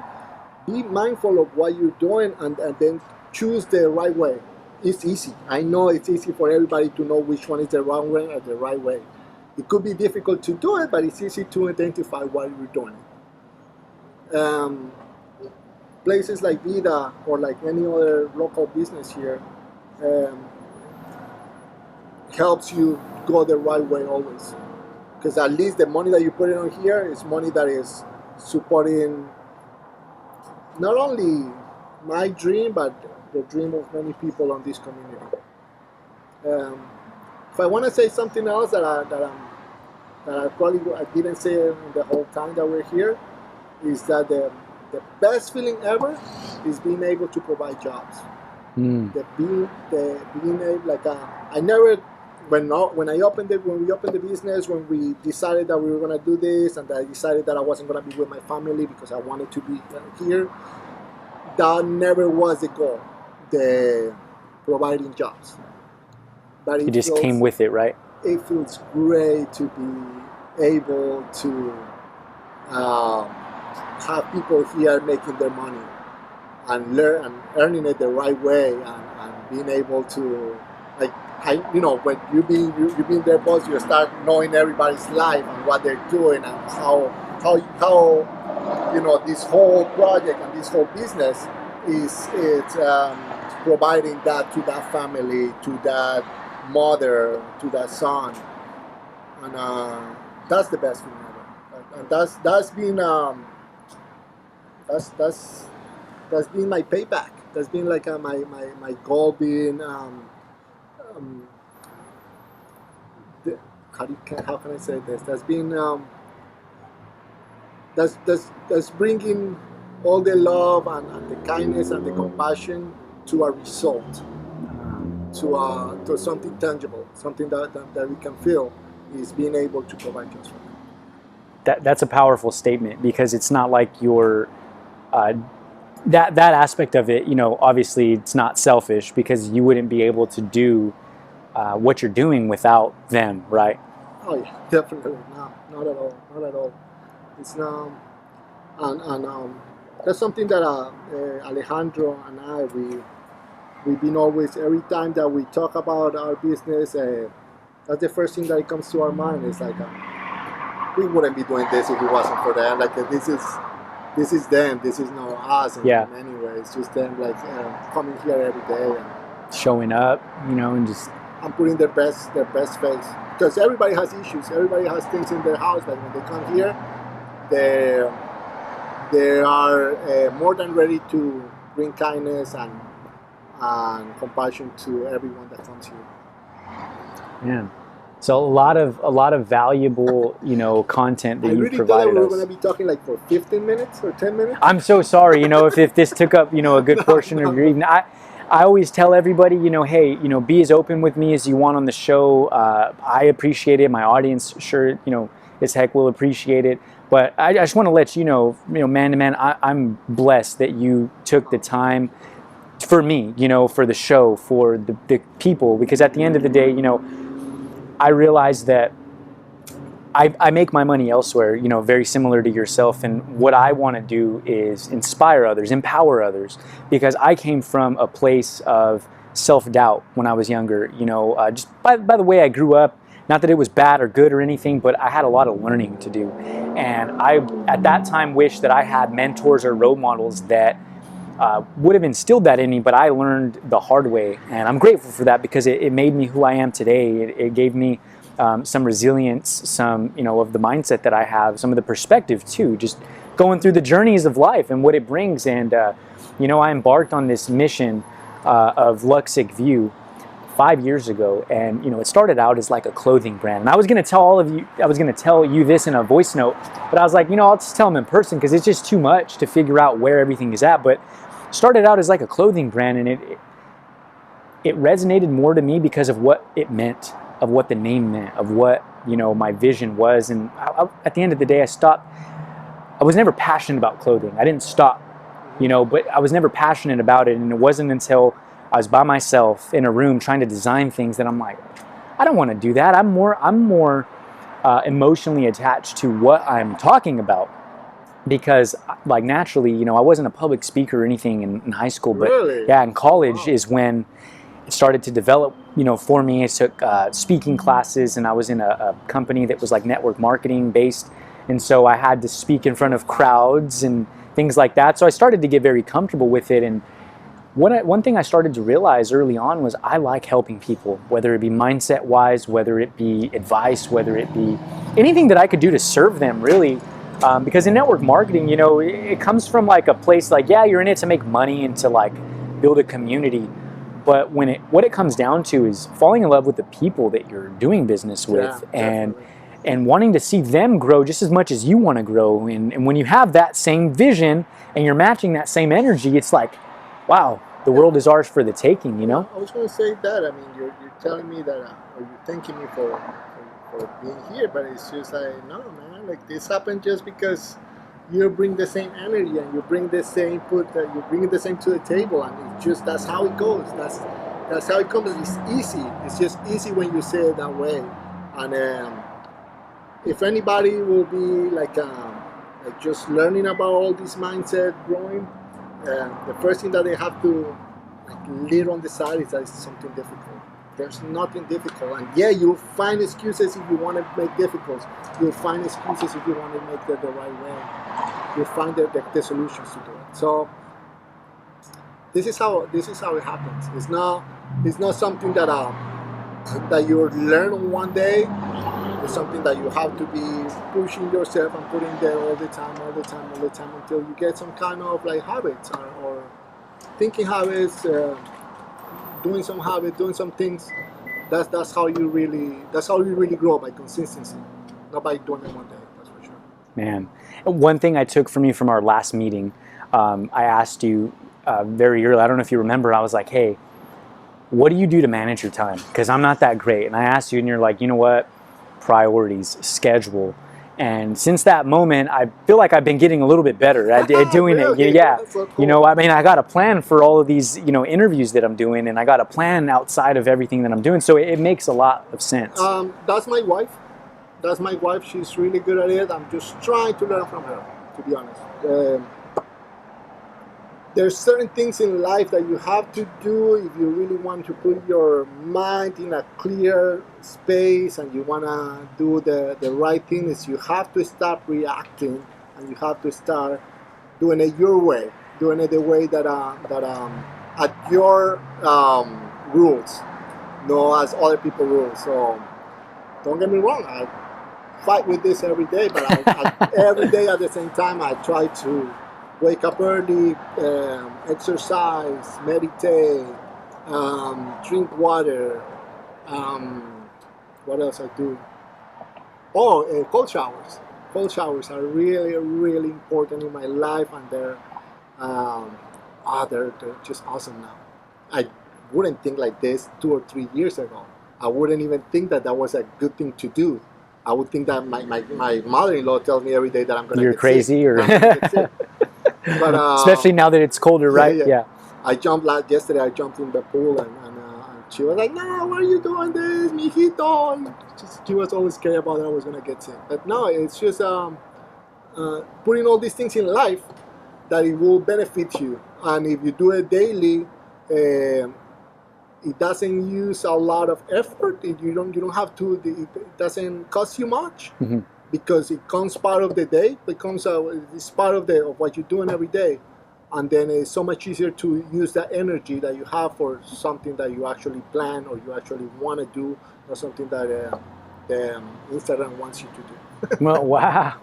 Be mindful of what you're doing, and then choose the right way. It's easy. I know it's easy for everybody to know which one is the wrong way or the right way. It could be difficult to do it, but it's easy to identify why you're doing it. Places like Vida or like any other local business here helps you go the right way always. Because at least the money that you put in on here is money that is supporting not only my dream, but the dream of many people on this community. If I want to say something else that I didn't say in the whole time that we're here, is that the best feeling ever is being able to provide jobs. Being able, I never. When we opened the business, when we decided that we were going to do this, and I decided that I wasn't going to be with my family because I wanted to be here, that never was the goal, the providing jobs. But it just came with it, right? It feels great to be able to have people here making their money and earning it the right way, and being able to, when you've been their boss, you start knowing everybody's life and what they're doing, and how this whole project and this whole business is providing that to that family, to that mother, to that son, and that's the best thing ever. And that's been my payback. That's been like my goal being. How can I say this? That's been that's bringing all the love and the kindness and the compassion to a result, to something tangible, something that we can feel, is being able to provide just for them. That's a powerful statement, because it's not like you're that aspect of it. Obviously it's not selfish, because you wouldn't be able to do what you're doing without them, right? Oh yeah, definitely. No, not at all. It's not, and that's something that Alejandro and I, we've been always, every time that we talk about our business, that's the first thing that comes to our mind. Is like, we wouldn't be doing this if it wasn't for them. Like, this is them. This is not us in any way. It's just them, coming here every day and showing up, and just. And putting their best face, because everybody has issues. Everybody has things in their house, but when they come here, they are more than ready to bring kindness and compassion to everyone that comes here. Yeah. So a lot of valuable, you know, content that I you've really thought that provided we were us. going to be talking like for 15 minutes or 10 minutes. I'm so sorry, you know, if this took up, you know, a good portion of your evening. I always tell everybody, you know, hey, you know, be as open with me as you want on the show. I appreciate it. My audience, sure, you know, as heck will appreciate it. But I just want to let you know, man to man, I'm blessed that you took the time for me, you know, for the show, for the people, because at the end of the day, you know, I realize that I make my money elsewhere, you know, very similar to yourself. And what I want to do is inspire others, empower others, because I came from a place of self-doubt when I was younger, you know, just by the way I grew up. Not that it was bad or good or anything, but I had a lot of learning to do. And I, at that time, wished that I had mentors or role models that would have instilled that in me, but I learned the hard way. And I'm grateful for that because it made me who I am today. It gave me some resilience, some, you know, of the mindset that I have, some of the perspective too, just going through the journeys of life and what it brings. And, you know, I embarked on this mission of Luxic Vue 5 years ago, and you know, it started out as like a clothing brand. And I was going to tell all of you, I was going to tell you this in a voice note, but I was like, you know, I'll just tell them in person because it's just too much to figure out where everything is at. But started out as like a clothing brand, and it resonated more to me because of what it meant, of what the name meant, of what, you know, my vision was. And at the end of the day, I was never passionate about clothing. I didn't stop, you know, but I was never passionate about it. And it wasn't until I was by myself in a room trying to design things that I'm like, I don't want to do that. I'm more emotionally attached to what I'm talking about, because like naturally, you know, I wasn't a public speaker or anything in high school, but Really? yeah, in college is when it started to develop, you know, for me. I took speaking classes, and I was in a company that was like network marketing based. And so I had to speak in front of crowds and things like that. So I started to get very comfortable with it. And one thing I started to realize early on was I like helping people, whether it be mindset wise, whether it be advice, whether it be anything that I could do to serve them, really. Because in network marketing, you know, it comes from like a place like, yeah, you're in it to make money and to like build a community. But what it comes down to is falling in love with the people that you're doing business with, and wanting to see them grow just as much as you want to grow. And when you have that same vision and you're matching that same energy, it's like, wow, the world is ours for the taking, you know? I was going to say that. I mean, you're telling me that, or you're thanking me for being here, but it's just like, no, man, like this happened just because you bring the same energy and you bring the same you bring the same to the table, and it's just, that's how it goes. That's how it comes. It's easy. It's just easy when you say it that way. And if anybody will be like just learning about all this mindset growing, the first thing that they have to lead on the side is that it's something difficult. There's nothing difficult, and yeah, you'll find excuses if you want to make difficult. You'll find excuses if you want to make it the right way. You'll find the solutions to do it. So this is how it happens. It's not something that you learn one day. It's something that you have to be pushing yourself and putting there all the time until you get some kind of like habits or thinking habits, doing some habits, doing some things. That's how you really grow, by consistency, not by doing it one day. That's for sure. Man, one thing I took from you from our last meeting, I asked you very early. I don't know if you remember. I was like, hey, what do you do to manage your time? Because I'm not that great. And I asked you, and you're like, you know what? Priorities, schedule. And since that moment, I feel like I've been getting a little bit better at doing really? it. Yeah. So cool. You know, I mean, I got a plan for all of these, you know, interviews that I'm doing, and I got a plan outside of everything that I'm doing. So it makes a lot of sense. That's my wife. She's really good at it. I'm just trying to learn from her, to be honest. There's certain things in life that you have to do if you really want to put your mind in a clear space and you want to do the right things. You have to stop reacting, and you have to start doing it your way, doing it the way that at your rules, not as other people's rules. So don't get me wrong, I fight with this every day, but every day at the same time I try to wake up early, exercise, meditate, drink water, What else I do? Oh, cold showers. Cold showers are really, really important in my life, and they're just awesome now. I wouldn't think like this 2 or 3 years ago. I wouldn't even think that that was a good thing to do. I would think that my mother-in-law tells me every day that I'm going to You're get crazy, sick. or I'm gonna get sick. But, especially now that it's colder, right? Yeah. I jumped yesterday. I jumped in the pool, and she was like, "No, why are you doing this, mijito?" And she was always scared about that I was gonna get sick. But no, it's just putting all these things in life that it will benefit you, and if you do it daily, it doesn't use a lot of effort. You don't have to. It doesn't cost you much. Mm-hmm. Because it comes part of the day, it's part of what you're doing every day, and then it's so much easier to use that energy that you have for something that you actually plan or you actually want to do, or something that the Instagram wants you to do. Well, wow.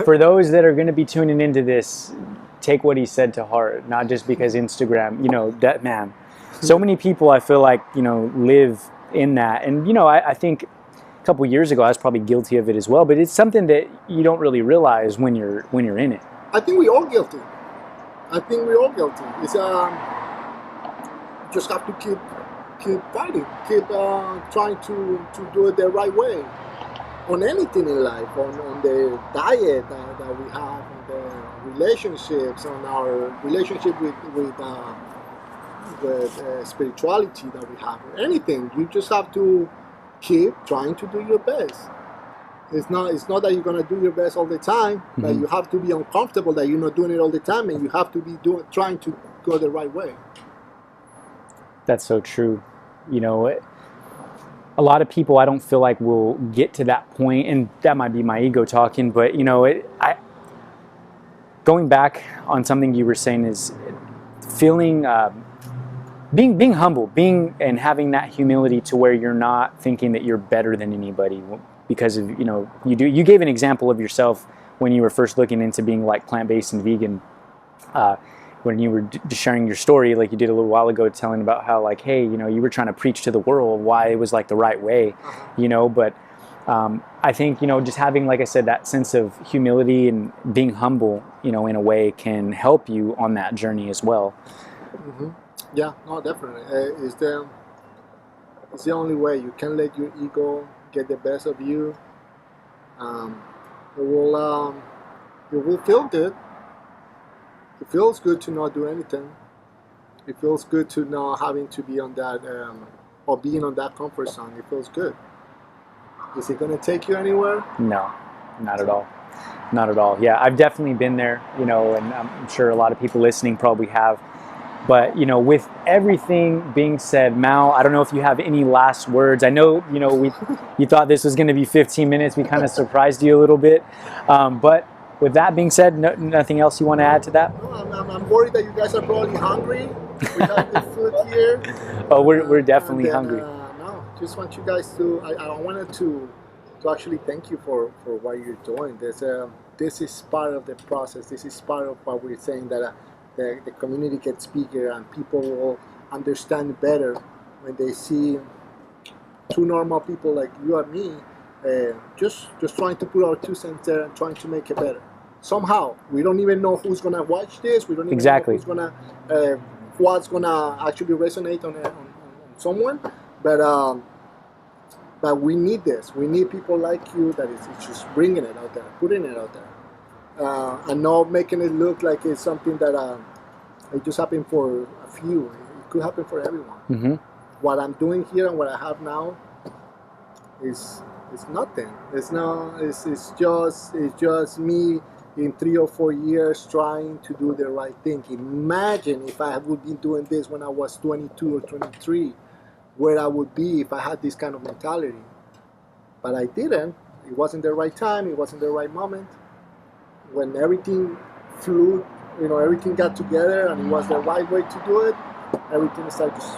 For those that are going to be tuning into this, take what he said to heart, not just because Instagram, that man. So many people, I feel like, live in that. And, I think a couple years ago, I was probably guilty of it as well, but it's something that you don't really realize when you're in it. I think we're all guilty. It's just have to keep fighting, keep trying to do it the right way on anything in life, on the diet that we have, on the relationships, on our relationship with spirituality that we have, or anything. You just have to keep trying to do your best. It's not that you're gonna do your best all the time, mm-hmm. but you have to be uncomfortable that you're not doing it all the time, and you have to be trying to go the right way. That's so true. A lot of people, I don't feel like will get to that point, and that might be my ego talking, but going back on something you were saying is feeling being humble, and having that humility to where you're not thinking that you're better than anybody because of, you gave an example of yourself when you were first looking into being like plant-based and vegan, when you were sharing your story, like you did a little while ago, telling about how like, hey, you were trying to preach to the world why it was like the right way, but I think, just having, like I said, that sense of humility and being humble, in a way can help you on that journey as well. Mm-hmm. Yeah, no, definitely. It's the only way. You can't let your ego get the best of you. It will feel good. It feels good to not do anything. It feels good to not having to be on that or being on that comfort zone. It feels good. Is it going to take you anywhere? No, not at all. Not at all. Yeah, I've definitely been there, and I'm sure a lot of people listening probably have. But, with everything being said, Mao, I don't know if you have any last words. I know, you thought this was going to be 15 minutes. We kind of surprised you a little bit. But with that being said, nothing else you want to add to that? No, I'm worried that you guys are probably hungry. We have the food here. Oh, we're definitely hungry. No, just want you guys to, I wanted to actually thank you for what you're doing. This is part of the process. This is part of what we're saying, that the community gets bigger and people will understand better when they see two normal people like you and me just trying to put our 2 cents there and trying to make it better. Somehow, we don't even know who's gonna watch this. We don't even know who's gonna what's gonna actually resonate on someone. But we need this. We need people like you that is just bringing it out there, putting it out there. And not making it look like it's something that it just happened for a few. It could happen for everyone. Mm-hmm. What I'm doing here and what I have now is nothing. It's just me in 3 or 4 years trying to do the right thing. Imagine if I would be doing this when I was 22 or 23, where I would be if I had this kind of mentality. But I didn't. It wasn't the right time. It wasn't the right moment. When everything flew, everything got together and it was the right way to do it, everything started just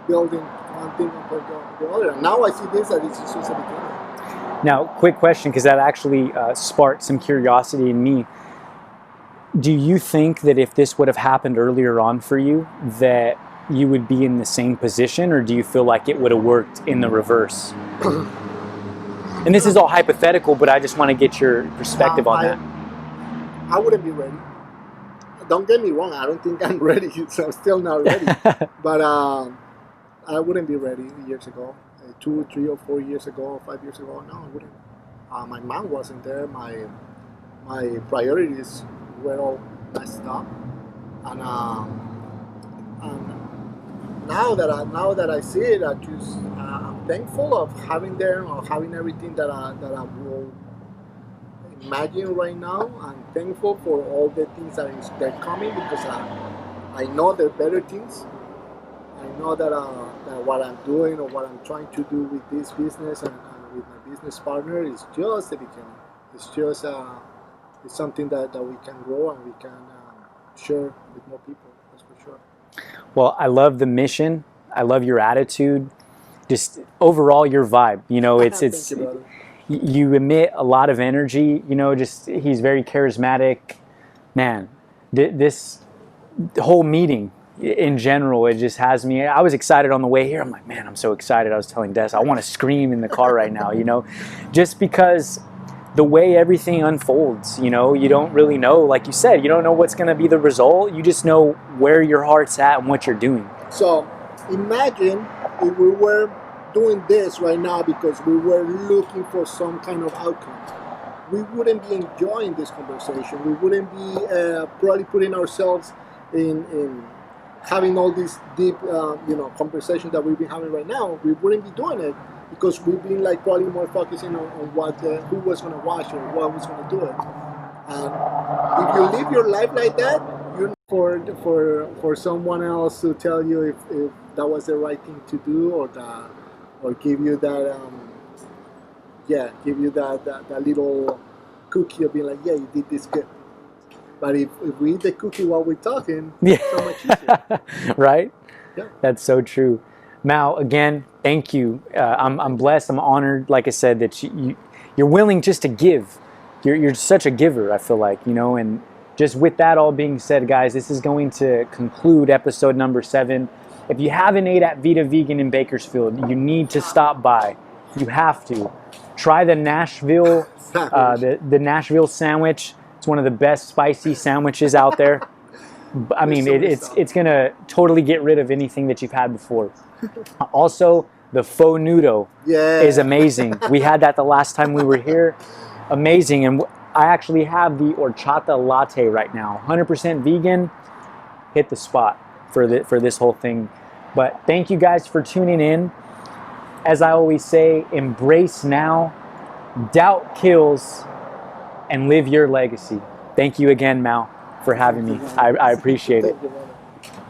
building one thing on the other. And now I see this as it's just a beginning. Now, quick question, because that actually sparked some curiosity in me. Do you think that if this would have happened earlier on for you, that you would be in the same position, or do you feel like it would have worked in the reverse? And this is all hypothetical, but I just want to get your perspective on that. I wouldn't be ready. Don't get me wrong, I don't think I'm ready, so I'm still not ready. But I wouldn't be ready years ago, 2, 3, or 4 years ago, 5 years ago. No, I wouldn't. My mom wasn't there. My priorities were all messed up, and now that I see it, I'm thankful of having them, or having everything that I will imagine right now. I'm thankful for all the things they're coming, because I know they're better things. I know that what I'm doing, or what I'm trying to do with this business and with my business partner is just the beginning. It's just it's something that we can grow and we can share with more people. That's for sure. Well, I love the mission. I love your attitude. Just overall, your vibe. You know, it's Thank you, brother. You emit a lot of energy. You know, just he's very charismatic. Man, this whole meeting in general, it just has me. I was excited on the way here. I'm like, man, I'm so excited. I was telling Des, I want to scream in the car right now. You know, just because the way everything unfolds, you know, you don't really know. Like you said, you don't know what's going to be the result. You just know where your heart's at and what you're doing. So imagine if we were doing this right now because we were looking for some kind of outcome. We wouldn't be enjoying this conversation. We wouldn't be probably putting ourselves in having all these deep, conversations that we've been having right now. We wouldn't be doing it because we've been like probably more focusing on what who was going to watch or what was going to do it. And if you live your life like that, you're for someone else to tell you if that was the right thing to do, or give you that that little cookie of being like, yeah, you did this good. But if we eat the cookie while we're talking, it's so much easier. Right? Yeah. That's so true. Mao, again, thank you. I'm blessed. I'm honored, like I said, that you're willing just to give. You're such a giver, I feel like, you know. And just with that all being said, guys, this is going to conclude episode number 7. If you haven't ate at Vida Vegan in Bakersfield, you need to stop by. You have to. Try the Nashville, the Nashville sandwich. It's one of the best spicy sandwiches out there. I mean, it's going to totally get rid of anything that you've had before. Also, the faux nudo is amazing. We had that the last time we were here. Amazing. And I actually have the horchata latte right now. 100% vegan. Hit the spot for this whole thing. But thank you guys for tuning in. As I always say, embrace now, doubt kills, and live your legacy. Thank you again, Mao, for having me. I appreciate it. Thank you,